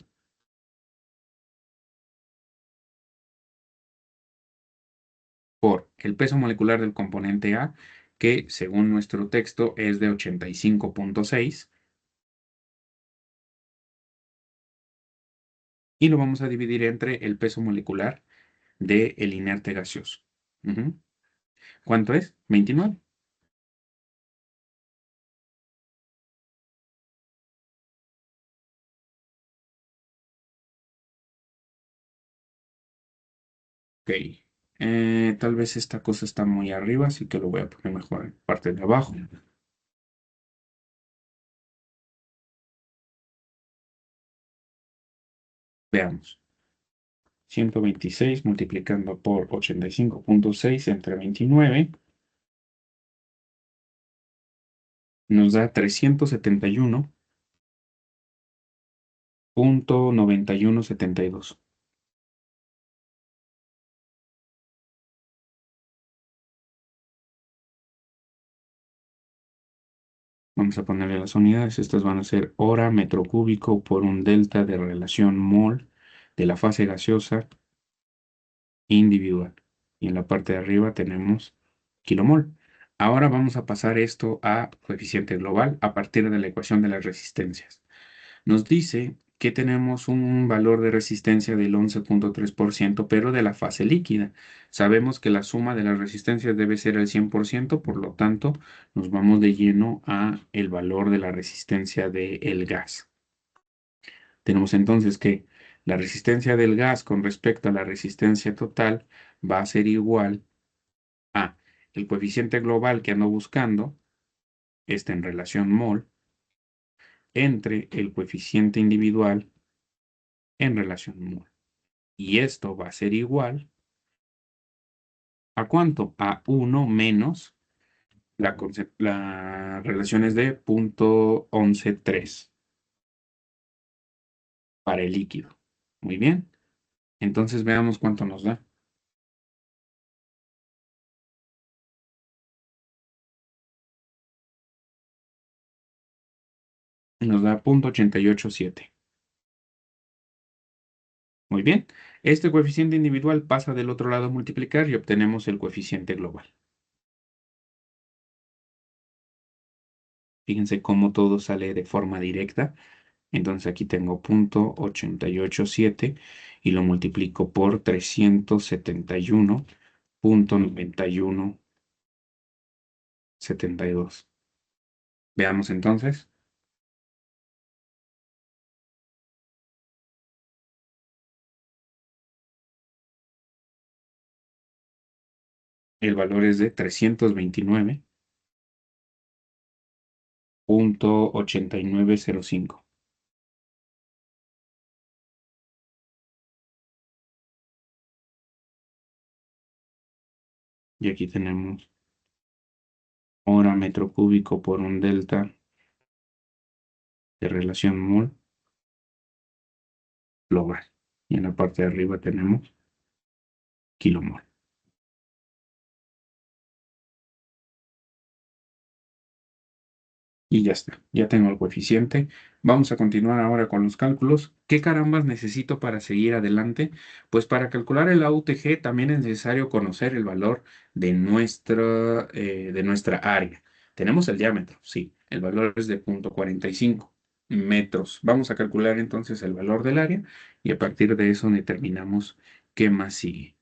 por el peso molecular del componente A, que según nuestro texto es de 85,6, y lo vamos a dividir entre el peso molecular del inerte gaseoso. Ujú. ¿Cuánto es? 29. Ok. Tal vez esta cosa está muy arriba, así que lo voy a poner mejor en la parte de abajo. Veamos. 126 multiplicando por 85,6 entre 29 nos da 371,9172. Vamos a ponerle las unidades. Estas van a ser hora metro cúbico por un delta de relación mol de la fase gaseosa individual. Y en la parte de arriba tenemos kilomol. Ahora vamos a pasar esto a coeficiente global a partir de la ecuación de las resistencias. Nos dice que tenemos un valor de resistencia del 11.3%, pero de la fase líquida. Sabemos que la suma de las resistencias debe ser el 100%, por lo tanto, nos vamos de lleno a el valor de la resistencia del gas. Tenemos entonces que la resistencia del gas con respecto a la resistencia total va a ser igual a el coeficiente global que ando buscando, está en relación mol, entre el coeficiente individual en relación mol. Y esto va a ser igual ¿a cuánto? A 1 menos la relación es de 0.113 para el líquido. Muy bien. Entonces veamos cuánto nos da. Nos da 0.887. Muy bien. Este coeficiente individual pasa del otro lado a multiplicar y obtenemos el coeficiente global. Fíjense cómo todo sale de forma directa. Entonces aquí tengo 0.887 y lo multiplico por 371.9172. Veamos entonces. El valor es de 329.8905. Y aquí tenemos hora metro cúbico por un delta de relación mol global. Y en la parte de arriba tenemos kilomol. Y ya está, ya tengo el coeficiente. Vamos a continuar ahora con los cálculos. ¿Qué carambas necesito para seguir adelante? Pues para calcular el AUTG también es necesario conocer el valor de nuestra área. Tenemos el diámetro, sí, el valor es de 0.45 metros. Vamos a calcular entonces el valor del área y a partir de eso determinamos qué más sigue.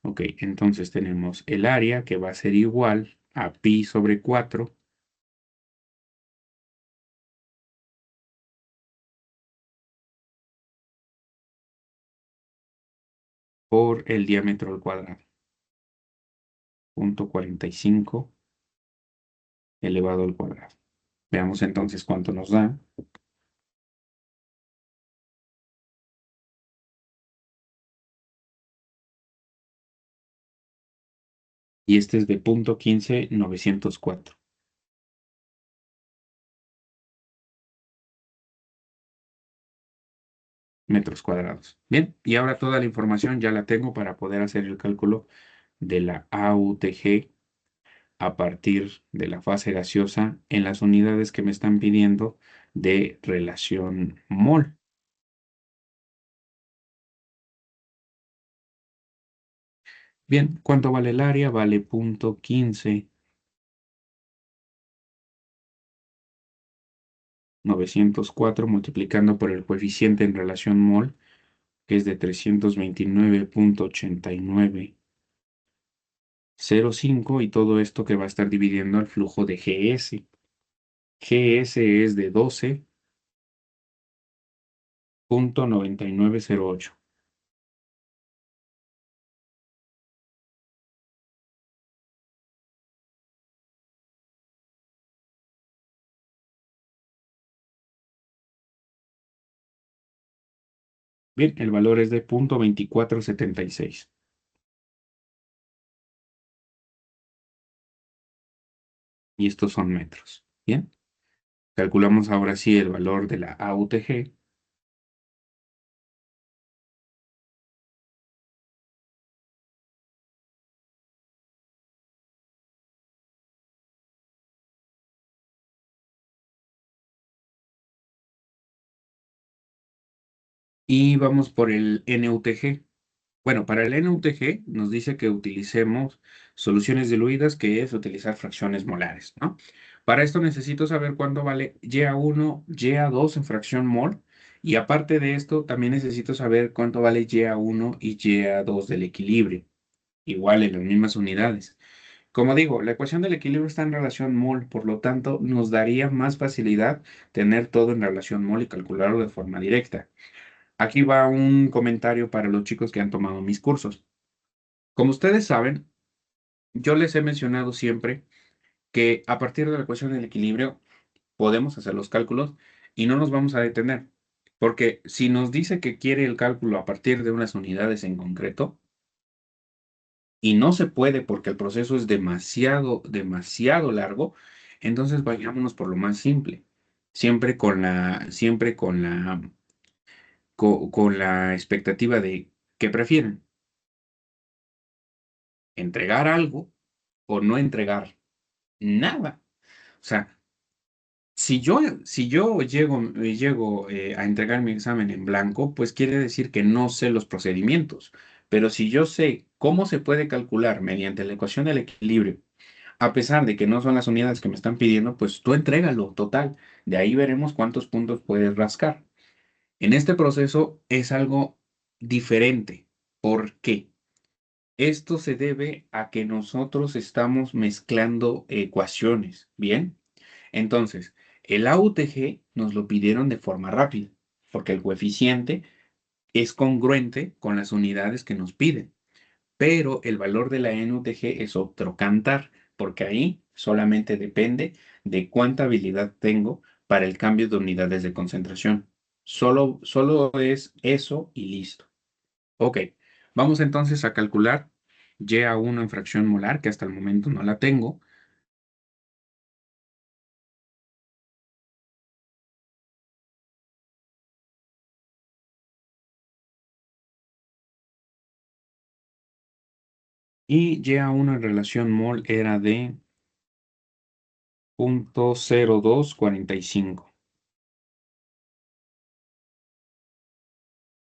Ok, entonces tenemos el área que va a ser igual a pi sobre 4 por el diámetro al cuadrado, 0.45 elevado al cuadrado. Veamos entonces cuánto nos da. Y este es de 0.15904 metros cuadrados. Bien, y ahora toda la información ya la tengo para poder hacer el cálculo de la AUTG a partir de la fase gaseosa en las unidades que me están pidiendo de relación mol. Bien, ¿cuánto vale el área? Vale 0.15904 multiplicando por el coeficiente en relación mol, que es de 329.8905, y todo esto que va a estar dividiendo el flujo de GS. GS es de 12.9908. Bien, el valor es de 0.2476. Y estos son metros. Bien, calculamos ahora sí el valor de la AUTG. Y vamos por el NUTG. Bueno, para el NUTG nos dice que utilicemos soluciones diluidas, que es utilizar fracciones molares, ¿no? Para esto necesito saber cuánto vale Ya1, Ya2 en fracción mol Y aparte de esto, también necesito saber cuánto vale Y1 y Y2 del equilibrio, igual en las mismas unidades. Como digo, la ecuación del equilibrio está en relación mol, por lo tanto, nos daría más facilidad tener todo en relación mol y calcularlo de forma directa. Aquí va un comentario para los chicos que han tomado mis cursos. Como ustedes saben, yo les he mencionado siempre que a partir de la ecuación del equilibrio podemos hacer los cálculos y no nos vamos a detener. Porque si nos dice que quiere el cálculo a partir de unas unidades en concreto, y no se puede porque el proceso es demasiado, demasiado largo, entonces vayámonos por lo más simple. Con la expectativa de que prefieren entregar algo o no entregar nada. O sea, si yo llego a entregar mi examen en blanco, pues quiere decir que no sé los procedimientos. Pero si yo sé cómo se puede calcular mediante la ecuación del equilibrio, a pesar de que no son las unidades que me están pidiendo, pues tú entrégalo, total. De ahí veremos cuántos puntos puedes rascar. En este proceso es algo diferente. ¿Por qué? Esto se debe a que nosotros estamos mezclando ecuaciones, ¿bien? Entonces, el AUTG nos lo pidieron de forma rápida, porque el coeficiente es congruente con las unidades que nos piden, pero el valor de la NUTG es otro cantar, porque ahí solamente depende de cuánta habilidad tengo para el cambio de unidades de concentración. Solo es eso y listo. Ok, vamos entonces a calcular Y1 en fracción molar, que hasta el momento no la tengo, y Y1 en relación mol era de 0.0245,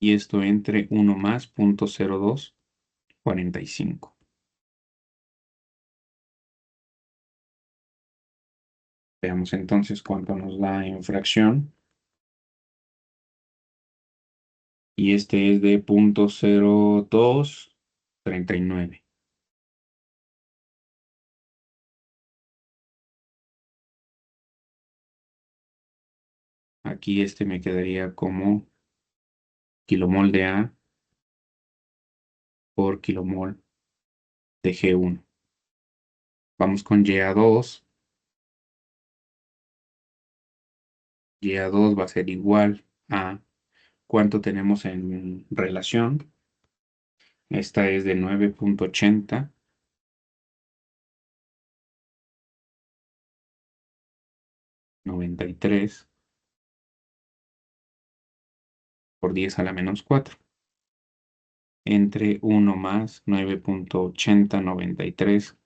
y esto entre 1 más 0.0245. Veamos entonces cuánto nos da en fracción, y este es de 0.0239. Aquí este me quedaría como kilomol de A por kilomol de G1. Vamos con Y2. Y2 va a ser igual a cuánto tenemos en relación. Esta es de 9.8093 por 10 a la menos 4, entre 1 más 9.8093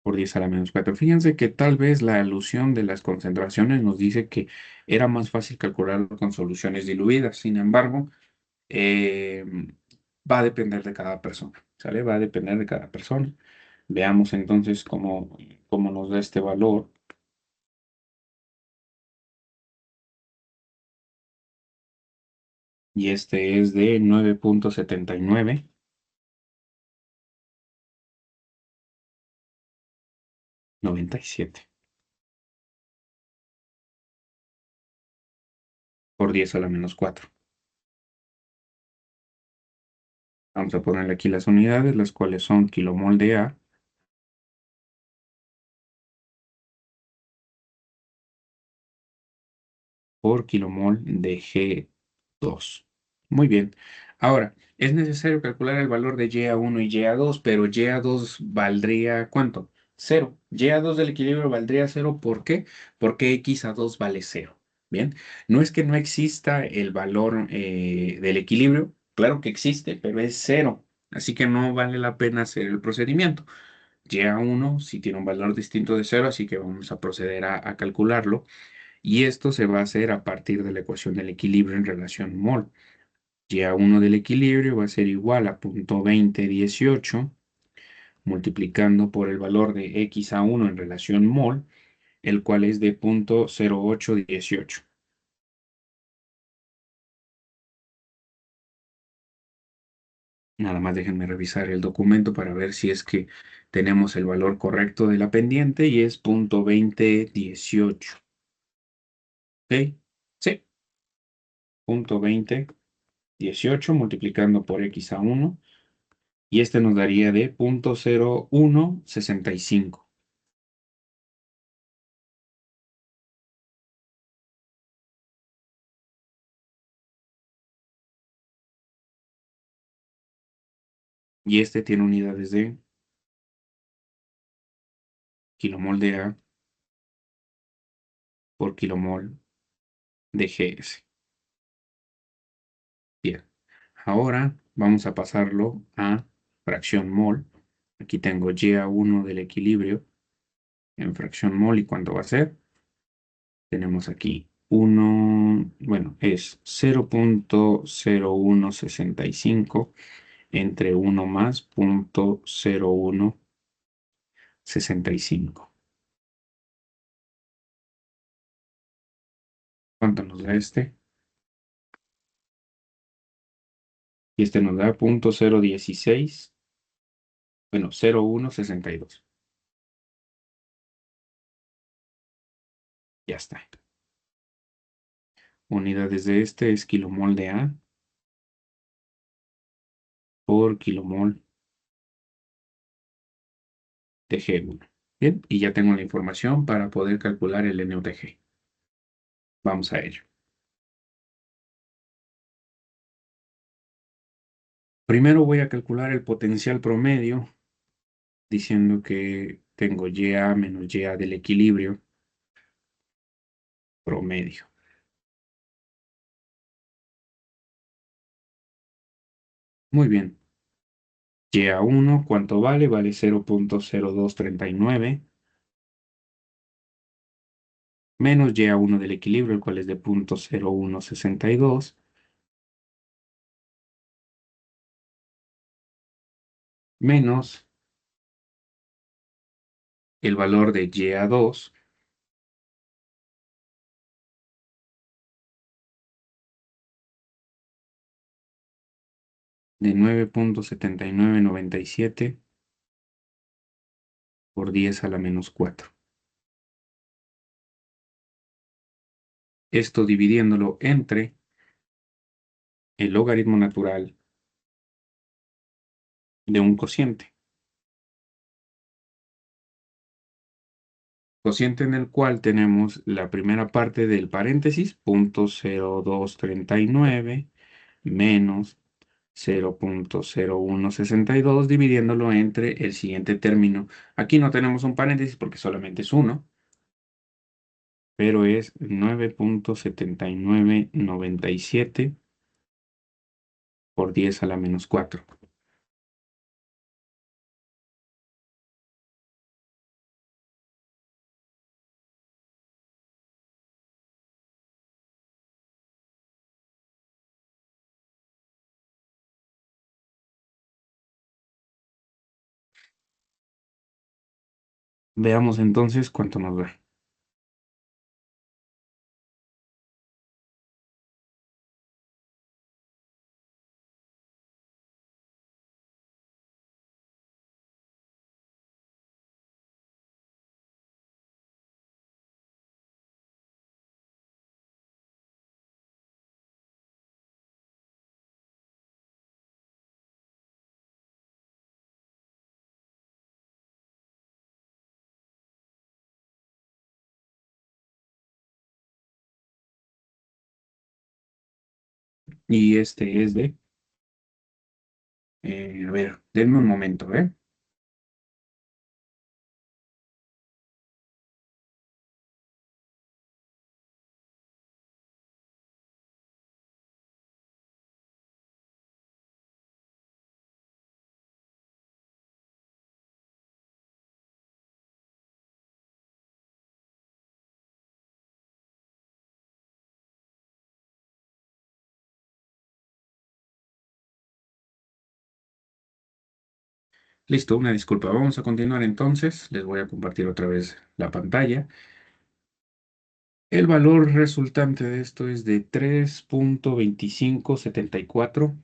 por 10 a la menos 4. Fíjense que tal vez la alusión de las concentraciones nos dice que era más fácil calcularlo con soluciones diluidas. Sin embargo, eh, va a depender de cada persona, ¿sale? Va a depender de cada persona. Veamos entonces cómo nos da este valor. Y este es de 9.7997 por 10 a la menos 4. Vamos a ponerle aquí las unidades, las cuales son kilomol de A por kilomol de G2. Muy bien. Ahora, es necesario calcular el valor de Y1 y Y2, pero Y2 valdría ¿cuánto? Cero. Y2 del equilibrio valdría cero. ¿Por qué? Porque X2 vale cero. Bien. No es que no exista el valor del equilibrio. Claro que existe, pero es cero. Así que no vale la pena hacer el procedimiento. Y1 sí tiene un valor distinto de cero, así que vamos a proceder a calcularlo. Y esto se va a hacer a partir de la ecuación del equilibrio en relación mol. Y1 del equilibrio va a ser igual a 0.2018 multiplicando por el valor de X1 en relación mol, el cual es de 0.0818. Nada más déjenme revisar el documento para ver si es que tenemos el valor correcto de la pendiente y es 0.2018. ¿Ok? Sí, 0.2018 multiplicando por x a 1 y este nos daría de 0.0165. Y este tiene unidades de kilomol de A por kilomol de GS. Bien, ahora vamos a pasarlo a fracción mol. Aquí tengo y a 1 del equilibrio en fracción mol. ¿Y cuánto va a ser? Tenemos aquí 1, bueno, es 0.0165 entre 1 más 0.0165. ¿Cuánto nos da este? Y este nos da 0.016, bueno, 0.162. Ya está. Unidades de este es kilomol de A por kilomol de G1. Bien, y ya tengo la información para poder calcular el NUTG. Vamos a ello. Primero voy a calcular el potencial promedio, diciendo que tengo YA menos YA del equilibrio promedio. Muy bien. YA1, ¿cuánto vale? Vale 0.0239 menos YA1 del equilibrio, el cual es de 0.0162, menos el valor de YA2 de 9.7997 por 10 a la menos 4. Esto dividiéndolo entre el logaritmo natural de un cociente. Cociente en el cual tenemos la primera parte del paréntesis, 0.0239 menos 0.0162, dividiéndolo entre el siguiente término. Aquí no tenemos un paréntesis porque solamente es uno, pero es 9.7997 por 10 a la menos 4. Veamos entonces cuánto nos da. Y este es de, a ver, denme un momento, ¿eh? Listo, una disculpa. Vamos a continuar entonces. Les voy a compartir otra vez la pantalla. El valor resultante de esto es de 3.2574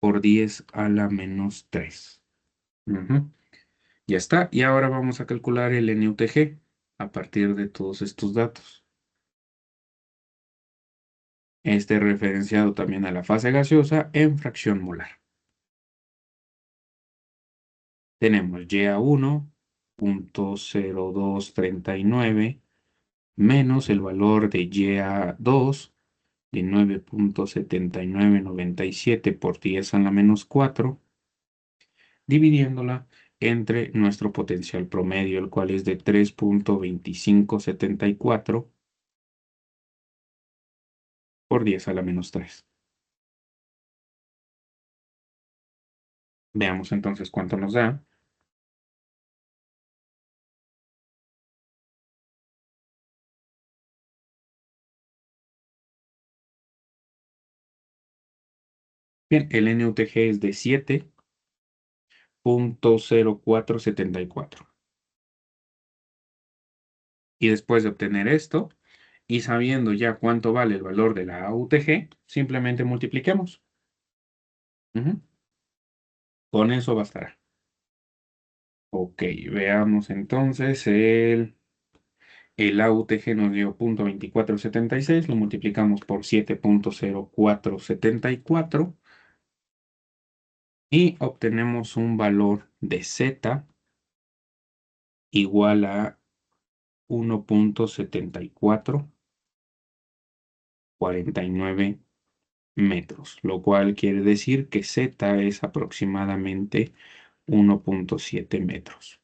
por 10 a la menos 3. Ujú. Ya está. Y ahora vamos a calcular el NUTG a partir de todos estos datos. Este referenciado también a la fase gaseosa en fracción molar. Tenemos Ya1.0239 menos el valor de Ya2 de 9.7997 por 10 a la menos 4, dividiéndola entre nuestro potencial promedio, el cual es de 3.2574 por 10 a la menos 3. Veamos entonces cuánto nos da. Bien, el NUTG es de 7.0474. Y después de obtener esto, y sabiendo ya cuánto vale el valor de la AUTG, simplemente multipliquemos. Ujú. Con eso bastará. Ok, veamos entonces el AUTG nos dio 0.2476, lo multiplicamos por 7.0474 y obtenemos un valor de Z igual a 1.7449 metros, lo cual quiere decir que Z es aproximadamente 1.7 metros.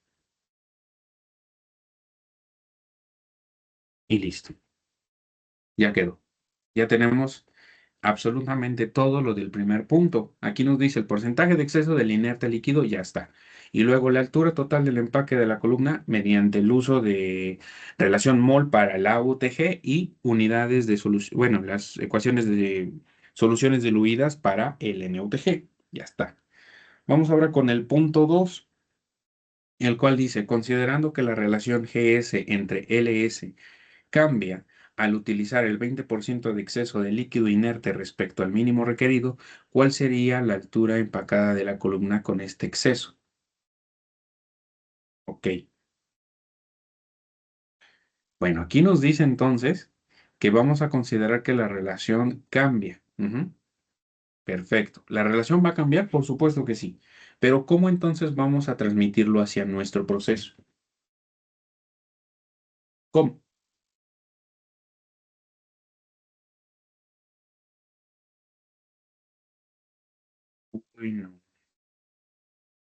Y listo, ya quedó. Ya tenemos absolutamente todo lo del primer punto. Aquí nos dice el porcentaje de exceso del inerte líquido, ya está. Y luego la altura total del empaque de la columna mediante el uso de relación mol para la UTG y unidades de solución, bueno, las ecuaciones de soluciones diluidas para el NUTG. Ya está. Vamos ahora con el punto 2, el cual dice, considerando que la relación GS entre LS cambia al utilizar el 20% de exceso de líquido inerte respecto al mínimo requerido, ¿cuál sería la altura empacada de la columna con este exceso? Ok, bueno, aquí nos dice entonces que vamos a considerar que la relación cambia. Ujú. Perfecto. ¿La relación va a cambiar? Por supuesto que sí. Pero ¿cómo entonces vamos a transmitirlo hacia nuestro proceso? ¿Cómo? Uy, no.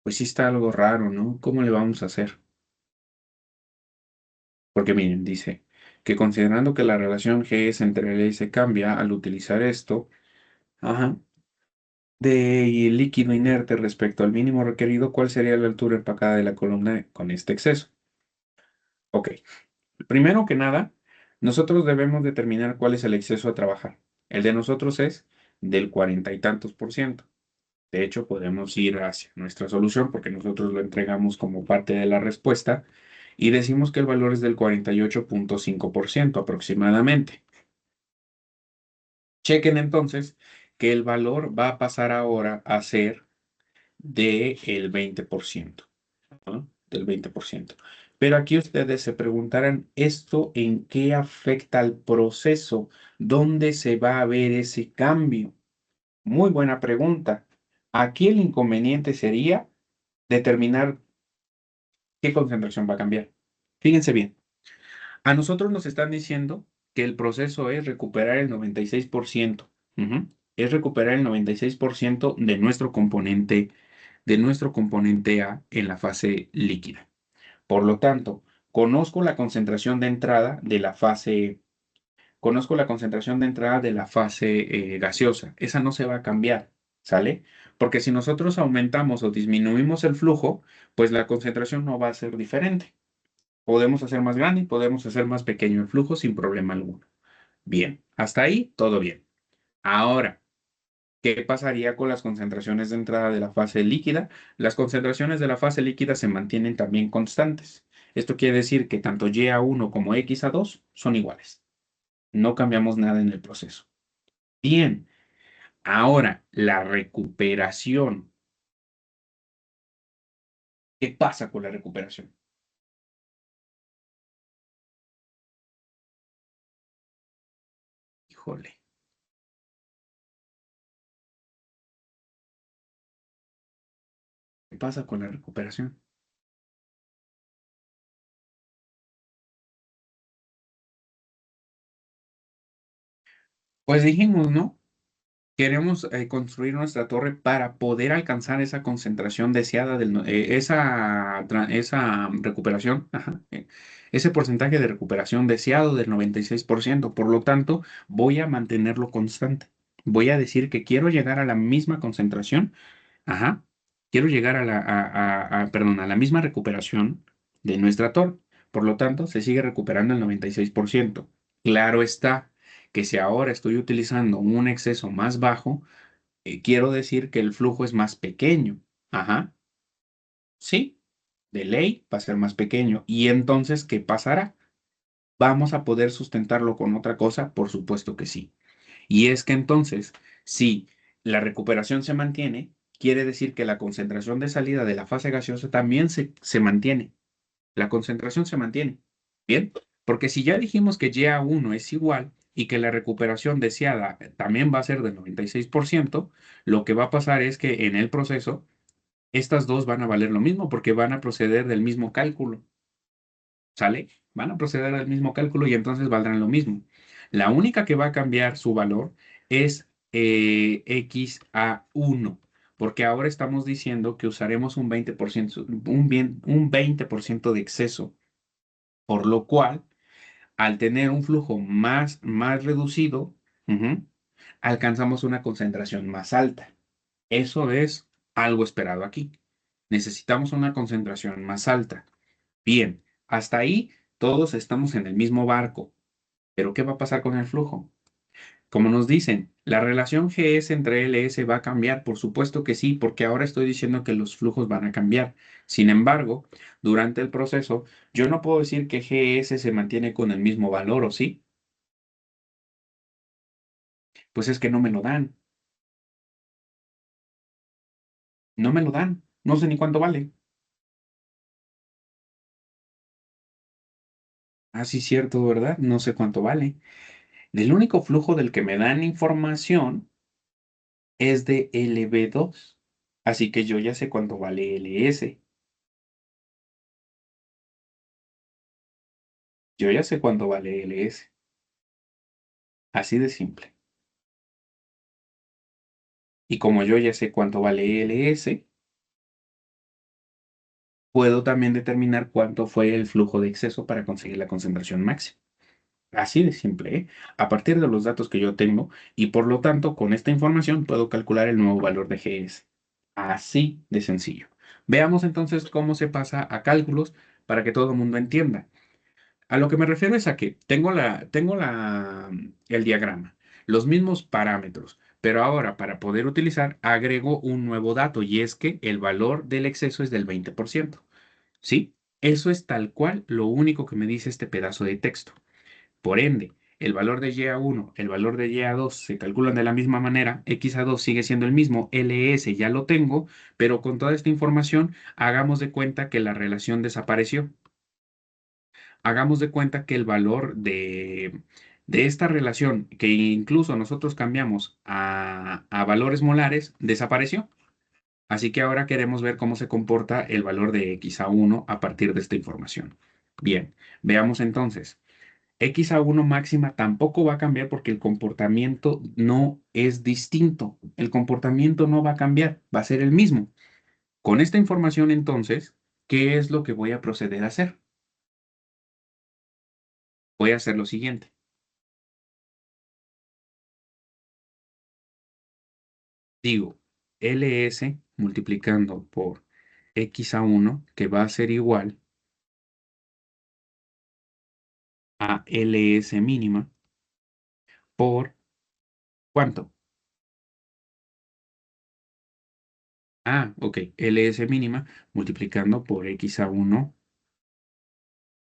Pues sí está algo raro, ¿no? ¿Cómo le vamos a hacer? Porque miren, dice que considerando que la relación GS entre L y S cambia al utilizar esto, ajá, de líquido inerte respecto al mínimo requerido, ¿cuál sería la altura empacada de la columna con este exceso? Ok, primero que nada, nosotros debemos determinar cuál es el exceso a trabajar. El de nosotros es del 40 y tantos por ciento. De hecho, podemos ir hacia nuestra solución porque nosotros lo entregamos como parte de la respuesta y decimos que el valor es del 48.5% aproximadamente. Chequen entonces que el valor va a pasar ahora a ser del 20%, ¿no? Del 20%. Pero aquí ustedes se preguntarán, ¿esto en qué afecta al proceso? ¿Dónde se va a ver ese cambio? Muy buena pregunta. Aquí el inconveniente sería determinar qué concentración va a cambiar. Fíjense bien, a nosotros nos están diciendo que el proceso es recuperar el 96%. Ujú. Es recuperar el 96% de nuestro componente A en la fase líquida. Por lo tanto, conozco la concentración de entrada de la fase, conozco la concentración de entrada de la fase gaseosa. Esa no se va a cambiar, ¿sale? Porque si nosotros aumentamos o disminuimos el flujo, pues la concentración no va a ser diferente. Podemos hacer más grande y podemos hacer más pequeño el flujo sin problema alguno. Bien, hasta ahí todo bien. Ahora, ¿qué pasaría con las concentraciones de entrada de la fase líquida? Las concentraciones de la fase líquida se mantienen también constantes. Esto quiere decir que tanto Y1 como Xa2 son iguales. No cambiamos nada en el proceso. Bien, Ahora, la recuperación. ¿Qué pasa con la recuperación? Híjole, ¿qué pasa con la recuperación? Pues dijimos, ¿no? Queremos construir nuestra torre para poder alcanzar esa concentración deseada esa recuperación, ajá, ese porcentaje de recuperación deseado del 96%. Por lo tanto, voy a mantenerlo constante. Voy a decir que quiero llegar a la misma concentración. Ajá. Quiero llegar perdón, a la misma recuperación de nuestra torre. Por lo tanto, se sigue recuperando el 96%. Claro está que si ahora estoy utilizando un exceso más bajo, quiero decir que el flujo es más pequeño. Ajá. Sí, de ley va a ser más pequeño. ¿Y entonces qué pasará? ¿Vamos a poder sustentarlo con otra cosa? Por supuesto que sí. Y es que entonces, si la recuperación se mantiene, quiere decir que la concentración de salida de la fase gaseosa también se mantiene. La concentración se mantiene. Bien, porque si ya dijimos que YA1 es igual y que la recuperación deseada también va a ser del 96%, lo que va a pasar es que en el proceso, estas dos van a valer lo mismo porque van a proceder del mismo cálculo. ¿Sale? Van a proceder al mismo cálculo y entonces valdrán lo mismo. La única que va a cambiar su valor es x a 1, porque ahora estamos diciendo que usaremos un 20%, un 20% de exceso, por lo cual, al tener un flujo más reducido, ujú, alcanzamos una concentración más alta. Eso es algo esperado aquí. Necesitamos una concentración más alta. Bien, hasta ahí todos estamos en el mismo barco, pero ¿qué va a pasar con el flujo? Como nos dicen, ¿la relación GS entre LS va a cambiar? Por supuesto que sí, porque ahora estoy diciendo que los flujos van a cambiar. Sin embargo, durante el proceso, yo no puedo decir que GS se mantiene con el mismo valor, ¿o sí? Pues es que no me lo dan, no me lo dan, no sé ni cuánto vale. Ah, sí, cierto, ¿verdad? No sé cuánto vale. El único flujo del que me dan información es de LB2. Así que yo ya sé cuánto vale LS. Yo ya sé cuánto vale LS. Así de simple. Y como yo ya sé cuánto vale LS, puedo también determinar cuánto fue el flujo de exceso para conseguir la concentración máxima. Así de simple, ¿eh? A partir de los datos que yo tengo y por lo tanto con esta información puedo calcular el nuevo valor de GS. Así de sencillo. Veamos entonces cómo se pasa a cálculos para que todo el mundo entienda. A lo que me refiero es a que el diagrama, los mismos parámetros, pero ahora para poder utilizar agrego un nuevo dato y es que el valor del exceso es del 20%. ¿Sí? Eso es tal cual lo único que me dice este pedazo de texto. Por ende, el valor de Y1, el valor de Y2 se calculan de la misma manera, X2 sigue siendo el mismo, LS ya lo tengo, pero con toda esta información hagamos de cuenta que la relación desapareció. Hagamos de cuenta que el valor de esta relación, que incluso nosotros cambiamos a valores molares, desapareció. Así que ahora queremos ver cómo se comporta el valor de x a 1 a partir de esta información. Bien, veamos entonces. X a 1 máxima tampoco va a cambiar porque el comportamiento no es distinto. El comportamiento no va a cambiar, va a ser el mismo. Con esta información entonces, ¿qué es lo que voy a proceder a hacer? Voy a hacer lo siguiente. Digo, LS multiplicando por X a 1, que va a ser igual a LS mínima, por ¿cuánto? Ah, ok, LS mínima multiplicando por X a 1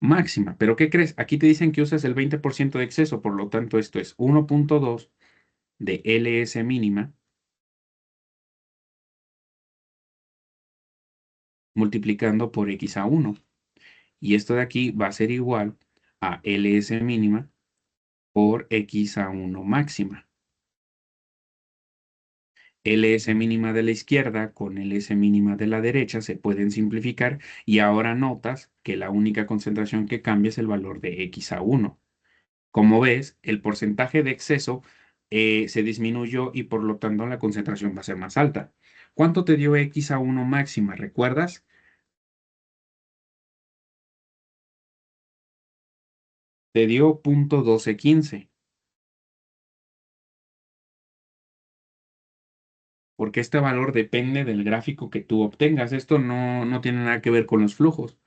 máxima. ¿Pero qué crees? Aquí te dicen que usas el 20% de exceso, por lo tanto esto es 1,2 de LS mínima multiplicando por x a 1. Y esto de aquí va a ser igual a LS mínima por x a 1 máxima. LS mínima de la izquierda con LS mínima de la derecha se pueden simplificar y ahora notas que la única concentración que cambia es el valor de x a 1. Como ves, el porcentaje de exceso se disminuyó y por lo tanto la concentración va a ser más alta. ¿Cuánto te dio x a 1 máxima? ¿Recuerdas? Te dio 0.1215, porque este valor depende del gráfico que tú obtengas. Esto no tiene nada que ver con los flujos.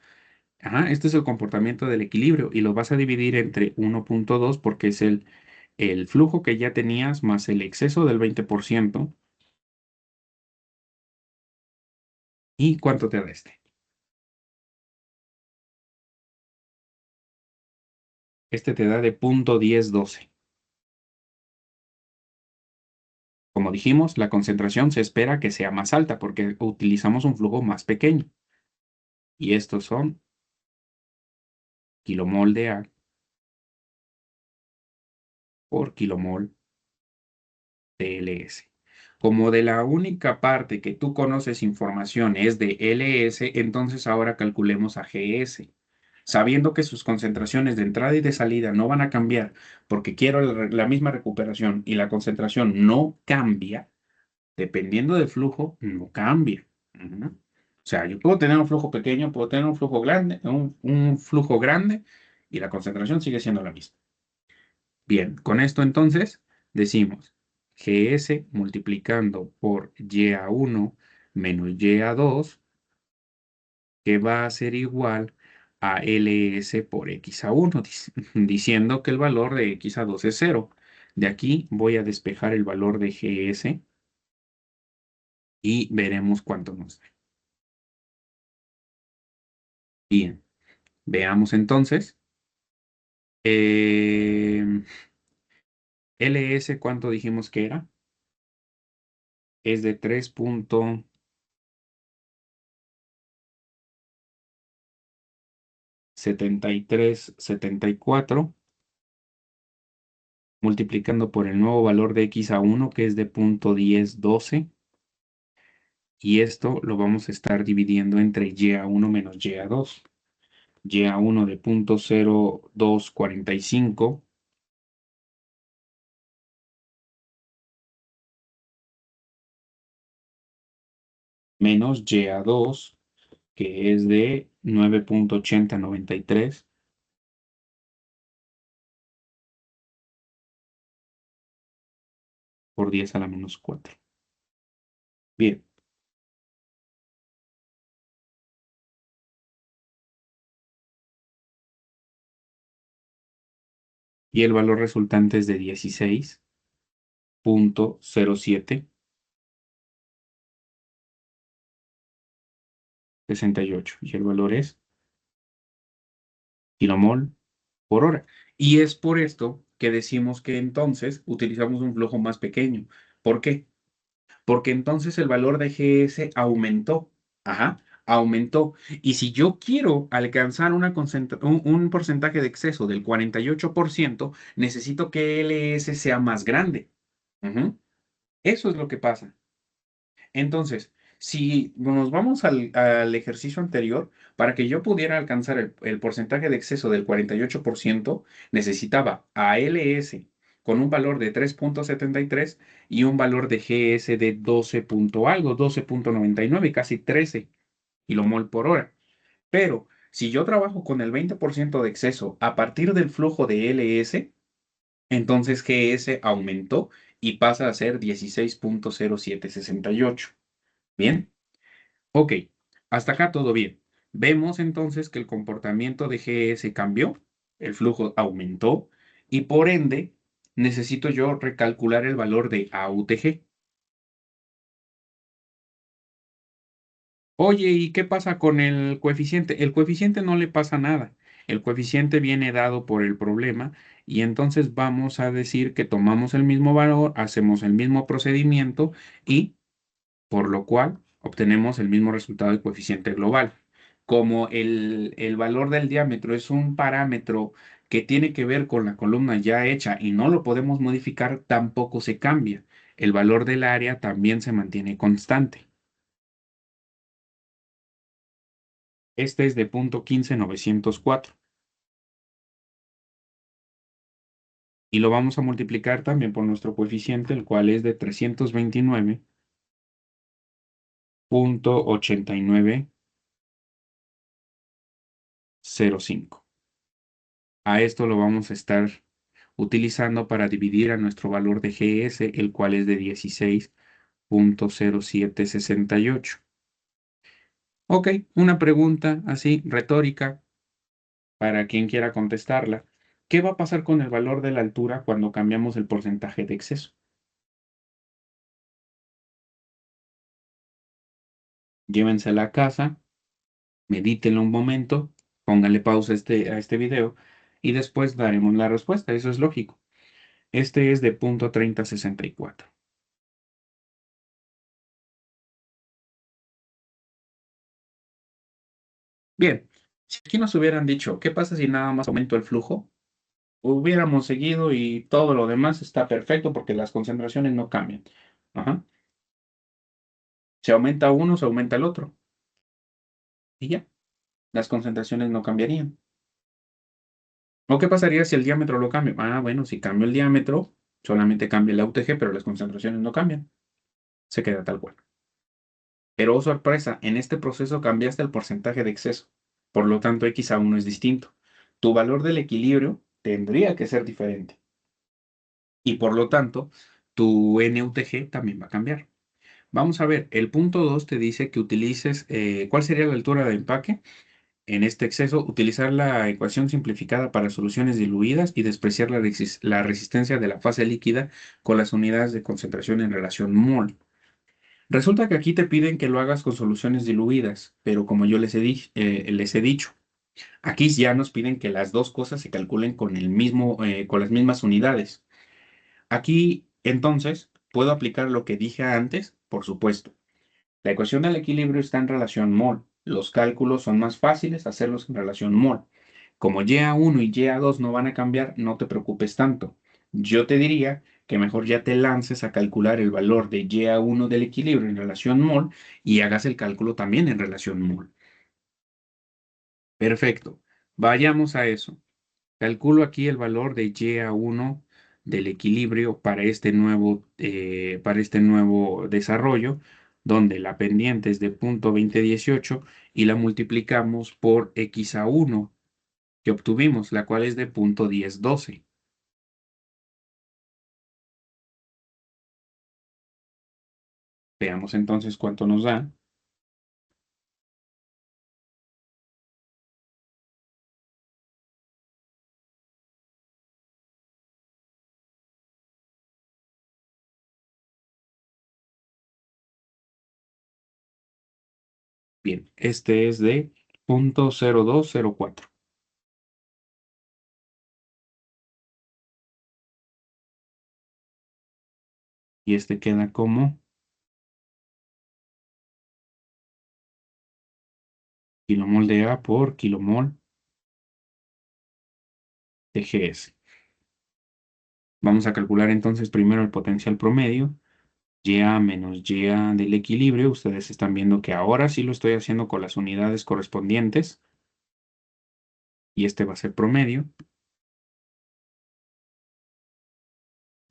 Ajá, este es el comportamiento del equilibrio y lo vas a dividir entre 1.2 porque es el flujo que ya tenías más el exceso del 20%. ¿Y cuánto te da este? Este te da de 0.1012. Como dijimos, la concentración se espera que sea más alta porque utilizamos un flujo más pequeño. Y estos son kilomol de A por kilomol de LS. Como de la única parte que tú conoces información es de LS, entonces ahora calculemos a GS. Sabiendo que sus concentraciones de entrada y de salida no van a cambiar porque quiero la misma recuperación y la concentración no cambia, dependiendo del flujo, no cambia. Ujú. O sea, yo puedo tener un flujo pequeño, puedo tener un flujo grande, un flujo grande y la concentración sigue siendo la misma. Bien, con esto entonces decimos GS multiplicando por Y a 1 menos Y a 2 que va a ser igual a LS por X a 1, diciendo que el valor de X a 2 es 0. De aquí voy a despejar el valor de GS y veremos cuánto nos da. Bien, veamos entonces. eh, LS, ¿cuánto dijimos que era? Es de 3.7374 multiplicando por el nuevo valor de X a 1 que es de 0.1012 y esto lo vamos a estar dividiendo entre Y a 1 menos Y a 2. Y a 1 de 0.0245 menos Y a 2 que es de 9.8093 por 10 a la menos 4. Bien, y el valor resultante es de 16.0768 y el valor es kilomol por hora. Y es por esto que decimos que entonces utilizamos un flujo más pequeño. ¿Por qué? Porque entonces el valor de GS aumentó. Ajá, aumentó. Y si yo quiero alcanzar un porcentaje de exceso del 48%, necesito que LS sea más grande. Ujú. Eso es lo que pasa. Entonces, si nos vamos al ejercicio anterior, para que yo pudiera alcanzar el porcentaje de exceso del 48%, necesitaba a LS con un valor de 3.73 y un valor de GS de 12 punto algo, 12.99, casi 13 kilomol por hora. Pero si yo trabajo con el 20% de exceso a partir del flujo de LS, entonces GS aumentó y pasa a ser 16.0768. Bien, ok, hasta acá todo bien. Vemos entonces que el comportamiento de GS cambió, el flujo aumentó y por ende necesito yo recalcular el valor de AUTG. Oye, ¿y qué pasa con el coeficiente? El coeficiente no le pasa nada. El coeficiente viene dado por el problema y entonces vamos a decir que tomamos el mismo valor, hacemos el mismo procedimiento y por lo cual obtenemos el mismo resultado de coeficiente global. Como el valor del diámetro es un parámetro que tiene que ver con la columna ya hecha y no lo podemos modificar, tampoco se cambia. El valor del área también se mantiene constante. Este es de 0.15904 y lo vamos a multiplicar también por nuestro coeficiente, el cual es de 329.8905. A esto lo vamos a estar utilizando para dividir a nuestro valor de GS, el cual es de 16.0768. Ok, una pregunta así retórica para quien quiera contestarla. ¿Qué va a pasar con el valor de la altura cuando cambiamos el porcentaje de exceso? Llévensela a casa, medítenlo un momento, póngale pausa a este video y después daremos la respuesta. Eso es lógico. Este es de 0.3064. Bien, si aquí nos hubieran dicho, ¿qué pasa si nada más aumento el flujo? Hubiéramos seguido y todo lo demás está perfecto porque las concentraciones no cambian. Ajá. Si aumenta uno, se aumenta el otro. Y ya, las concentraciones no cambiarían. ¿O qué pasaría si el diámetro lo cambio? Ah, bueno, si cambio el diámetro, solamente cambia el UTG, pero las concentraciones no cambian. Se queda tal cual. Pero, oh sorpresa, en este proceso cambiaste el porcentaje de exceso. Por lo tanto, X a 1 es distinto. Tu valor del equilibrio tendría que ser diferente. Y por lo tanto, tu NUTG también va a cambiar. Vamos a ver, el punto 2 te dice que utilices, ¿cuál sería la altura de empaque? En este exceso, utilizar la ecuación simplificada para soluciones diluidas y despreciar la resistencia de la fase líquida con las unidades de concentración en relación mol. Resulta que aquí te piden que lo hagas con soluciones diluidas, pero como yo les he dicho, aquí ya nos piden que las dos cosas se calculen con con las mismas unidades. Aquí, entonces, ¿puedo aplicar lo que dije antes? Por supuesto. La ecuación del equilibrio está en relación mol. Los cálculos son más fáciles hacerlos en relación mol. Como YA1 y YA2 no van a cambiar, no te preocupes tanto. Yo te diría que mejor ya te lances a calcular el valor de YA1 del equilibrio en relación mol y hagas el cálculo también en relación mol. Perfecto. Vayamos a eso. Calculo aquí el valor de YA1 del equilibrio para este nuevo desarrollo, donde la pendiente es de 0.2018 y la multiplicamos por XA1 que obtuvimos, la cual es de 0.1012. Veamos entonces cuánto nos da. Bien, este es de 0.0204 y este queda como kilomol de A por kilomol de GS. Vamos a calcular entonces primero el potencial promedio, YA menos YA del equilibrio. Ustedes están viendo que ahora sí lo estoy haciendo con las unidades correspondientes y este va a ser promedio.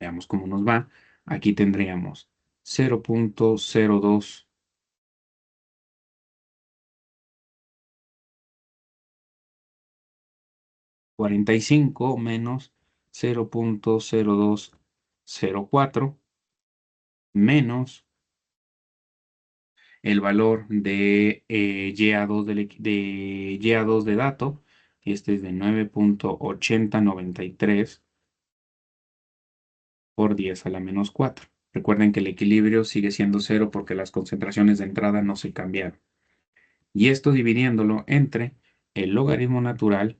Veamos cómo nos va. Aquí tendríamos 0.0245 menos 0.0204 menos el valor de YA2 de YA2 de dato. Este es de 9.8093 por 10 a la menos 4. Recuerden que el equilibrio sigue siendo cero porque las concentraciones de entrada no se cambiaron. Y esto dividiéndolo entre el logaritmo natural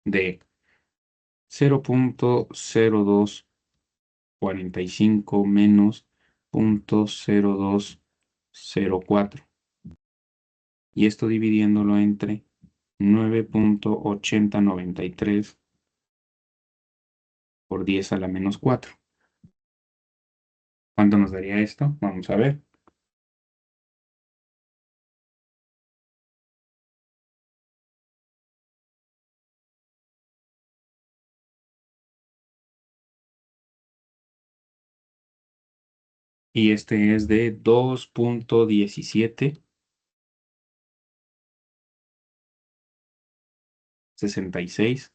de 0.0204 45 menos 0.0204. Y esto dividiéndolo entre 9.8093 por 10 a la menos 4. ¿Cuánto nos daría esto? Vamos a ver. Y este es de 2.1766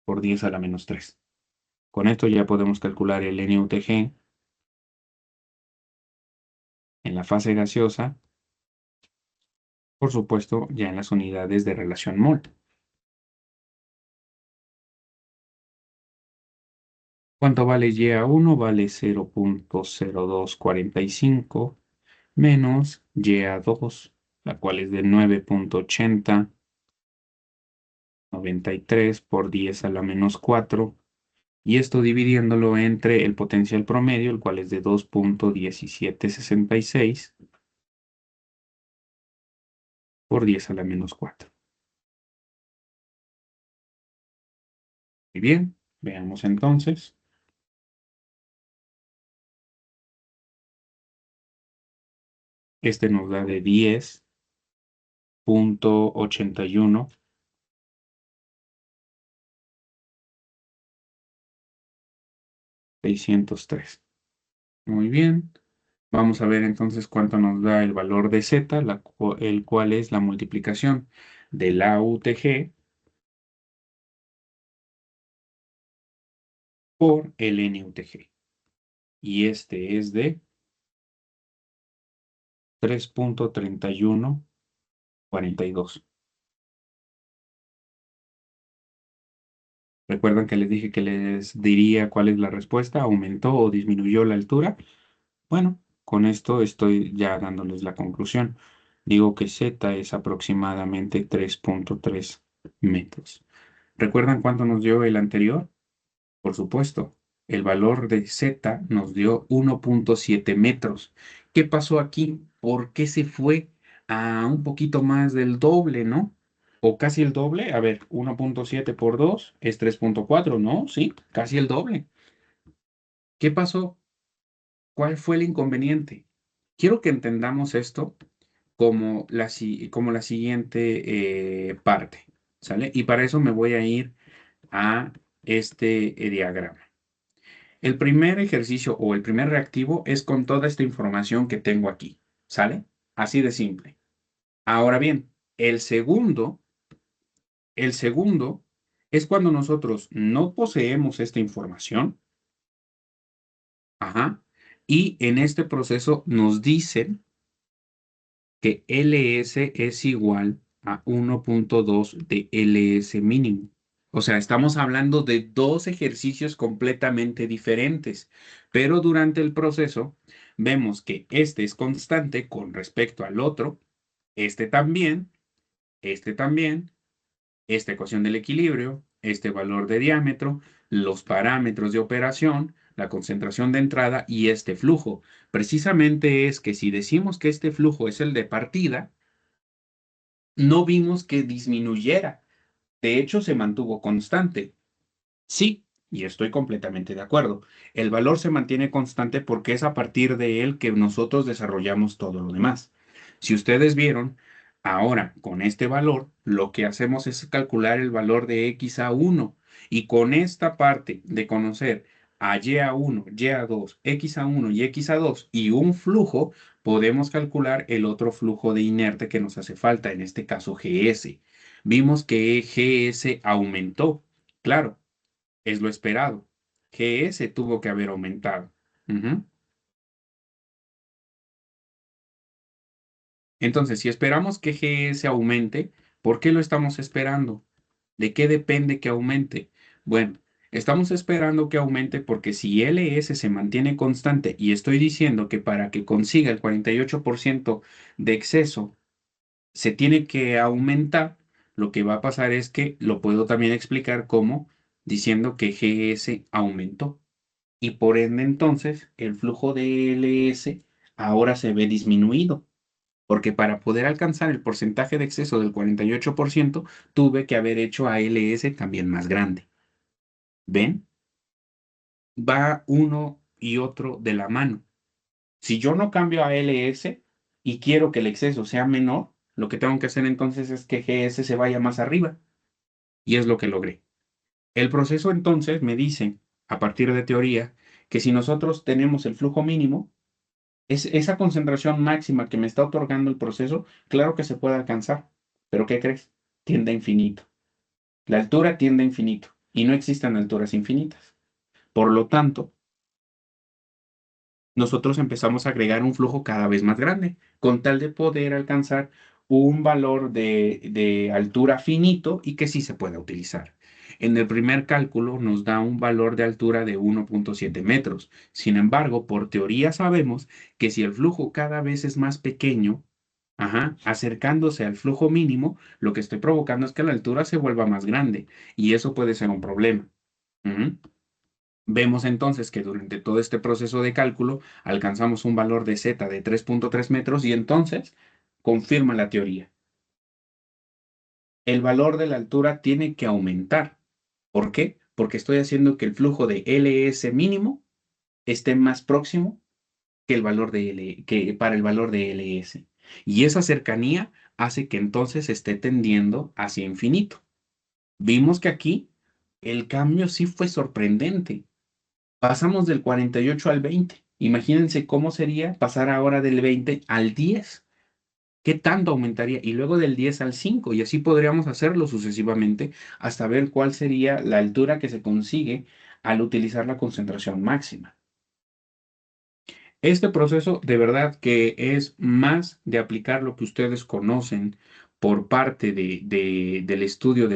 por 10 a la menos 3. Con esto ya podemos calcular el NUTG en la fase gaseosa, por supuesto, ya en las unidades de relación mol. ¿Cuánto vale Y a 1? Vale 0.0245 menos Y a 2, la cual es de 9.8093 por 10 a la menos 4. Y esto dividiéndolo entre el potencial promedio, el cual es de 2.1766 por 10 a la menos 4. Muy bien, veamos entonces. Este nos da de 10.81 603. Muy bien. Vamos a ver entonces cuánto nos da el valor de Z, el cual es la multiplicación de la UTG por el NUTG. Y este es de 3.3142. ¿Recuerdan que les dije que les diría cuál es la respuesta? ¿Aumentó o disminuyó la altura? Bueno, con esto estoy ya dándoles la conclusión. Digo que Z es aproximadamente 3.3 metros. ¿Recuerdan cuánto nos dio el anterior? Por supuesto, el valor de Z nos dio 1.7 metros. ¿Qué pasó aquí? ¿Por qué se fue a un poquito más del doble, no? O casi el doble. A ver, 1.7 por 2 es 3.4, ¿no? Sí, casi el doble. ¿Qué pasó? ¿Cuál fue el inconveniente? Quiero que entendamos esto como la siguiente parte, ¿sale? Y para eso me voy a ir a este diagrama. El primer ejercicio o el primer reactivo es con toda esta información que tengo aquí, ¿sale? Así de simple. Ahora bien, el segundo es cuando nosotros no poseemos esta información, ajá, y en este proceso nos dicen que LS es igual a 1.2 de LS mínimo. O sea, estamos hablando de dos ejercicios completamente diferentes, pero durante el proceso vemos que este es constante con respecto al otro, este también, este también, esta ecuación del equilibrio, este valor de diámetro, los parámetros de operación, la concentración de entrada y este flujo. Precisamente es que si decimos que este flujo es el de partida, no vimos que disminuyera. De hecho, se mantuvo constante. Sí, y estoy completamente de acuerdo. El valor se mantiene constante porque es a partir de él que nosotros desarrollamos todo lo demás. Si ustedes vieron, ahora con este valor, lo que hacemos es calcular el valor de x a 1 y con esta parte de conocer a y a 1, y a 2, x a 1 y x a 2 y un flujo, podemos calcular el otro flujo de inerte que nos hace falta, en este caso GS. Vimos que GS aumentó. Claro, es lo esperado. GS tuvo que haber aumentado. Ujú. Entonces, si esperamos que GS aumente, ¿por qué lo estamos esperando? ¿De qué depende que aumente? Bueno, estamos esperando que aumente porque si LS se mantiene constante y estoy diciendo que para que consiga el 48% de exceso se tiene que aumentar, lo que va a pasar es que lo puedo también explicar como diciendo que GS aumentó y por ende entonces el flujo de LS ahora se ve disminuido, porque para poder alcanzar el porcentaje de exceso del 48% tuve que haber hecho a LS también más grande. ¿Ven? Va uno y otro de la mano. Si yo no cambio a LS y quiero que el exceso sea menor, lo que tengo que hacer entonces es que GS se vaya más arriba. Y es lo que logré. El proceso entonces me dice, a partir de teoría, que si nosotros tenemos el flujo mínimo, esa concentración máxima que me está otorgando el proceso, claro que se puede alcanzar. Pero ¿qué crees? Tiende a infinito. La altura tiende a infinito y no existen alturas infinitas. Por lo tanto, nosotros empezamos a agregar un flujo cada vez más grande, con tal de poder alcanzar un valor de altura finito y que sí se pueda utilizar. En el primer cálculo nos da un valor de altura de 1,7 metros. Sin embargo, por teoría sabemos que si el flujo cada vez es más pequeño, acercándose al flujo mínimo, lo que estoy provocando es que la altura se vuelva más grande y eso puede ser un problema. Ujú. Vemos entonces que durante todo este proceso de cálculo alcanzamos un valor de z de 3,3 metros y entonces confirma la teoría. El valor de la altura tiene que aumentar. ¿Por qué? Porque estoy haciendo que el flujo de LS mínimo esté más próximo que el valor de que para el valor de LS. Y esa cercanía hace que entonces esté tendiendo hacia infinito. Vimos que aquí el cambio sí fue sorprendente. Pasamos del 48 al 20. Imagínense cómo sería pasar ahora del 20 al 10. ¿Qué tanto aumentaría? Y luego del 10 al 5. Y así podríamos hacerlo sucesivamente hasta ver cuál sería la altura que se consigue al utilizar la concentración máxima. Este proceso de verdad que es más de aplicar lo que ustedes conocen por parte del estudio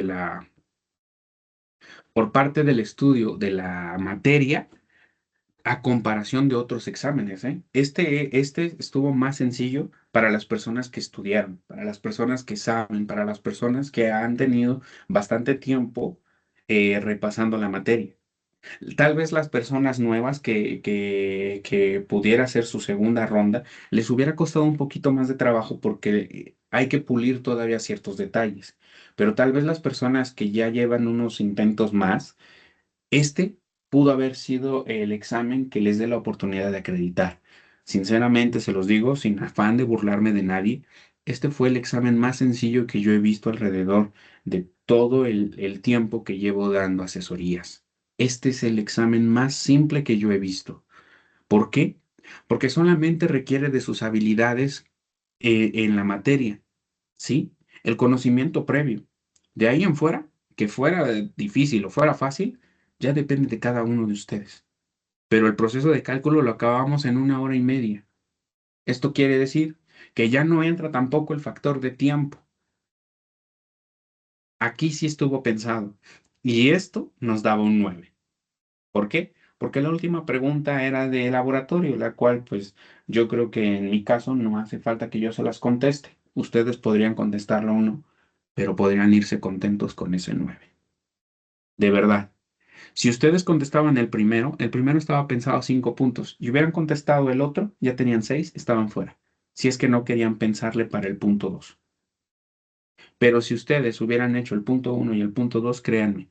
por parte del estudio de la materia a comparación de otros exámenes, ¿eh? Este estuvo más sencillo para las personas que estudiaron, para las personas que saben, para las personas que han tenido bastante tiempo repasando la materia. Tal vez las personas nuevas que pudiera ser su segunda ronda, les hubiera costado un poquito más de trabajo porque hay que pulir todavía ciertos detalles. Pero tal vez las personas que ya llevan unos intentos más, este pudo haber sido el examen que les dé la oportunidad de acreditar. Sinceramente, se los digo, sin afán de burlarme de nadie, este fue el examen más sencillo que yo he visto alrededor de todo el tiempo que llevo dando asesorías. Este es el examen más simple que yo he visto. ¿Por qué? Porque solamente requiere de sus habilidades en la materia, ¿sí? El conocimiento previo. De ahí en fuera, que fuera difícil o fuera fácil, ya depende de cada uno de ustedes. Pero el proceso de cálculo lo acabamos en 1 hora y media. Esto quiere decir que ya no entra tampoco el factor de tiempo. Aquí sí estuvo pensado. Y esto nos daba un 9. ¿Por qué? Porque la última pregunta era de laboratorio, la cual pues yo creo que en mi caso no hace falta que yo se las conteste. Ustedes podrían contestarlo o no, pero podrían irse contentos con ese 9. De verdad. Si ustedes contestaban el primero estaba pensado a 5 puntos, y hubieran contestado el otro, ya tenían 6, estaban fuera. Si es que no querían pensarle para el punto 2. Pero si ustedes hubieran hecho el punto uno y el punto 2, créanme,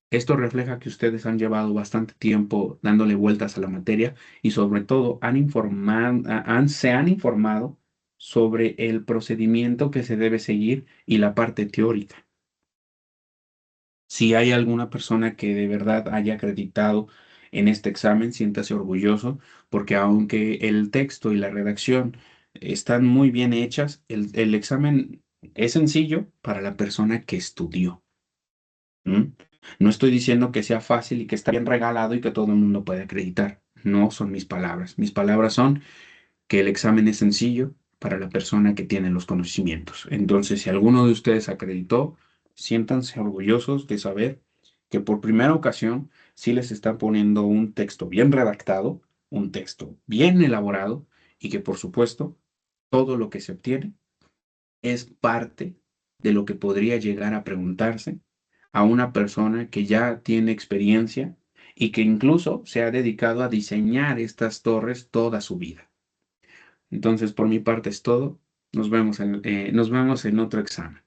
esto refleja que ustedes han llevado bastante tiempo dándole vueltas a la materia y sobre todo se han informado sobre el procedimiento que se debe seguir y la parte teórica. Si hay alguna persona que de verdad haya acreditado en este examen, siéntase orgulloso, porque aunque el texto y la redacción están muy bien hechas, el examen es sencillo para la persona que estudió. ¿Mm? No estoy diciendo que sea fácil y que está bien regalado y que todo el mundo puede acreditar. No son mis palabras. Mis palabras son que el examen es sencillo para la persona que tiene los conocimientos. Entonces, si alguno de ustedes acreditó, siéntanse orgullosos de saber que por primera ocasión sí les están poniendo un texto bien redactado, un texto bien elaborado y que por supuesto todo lo que se obtiene es parte de lo que podría llegar a preguntarse a una persona que ya tiene experiencia y que incluso se ha dedicado a diseñar estas torres toda su vida. Entonces, por mi parte es todo. Nos vemos en otro examen.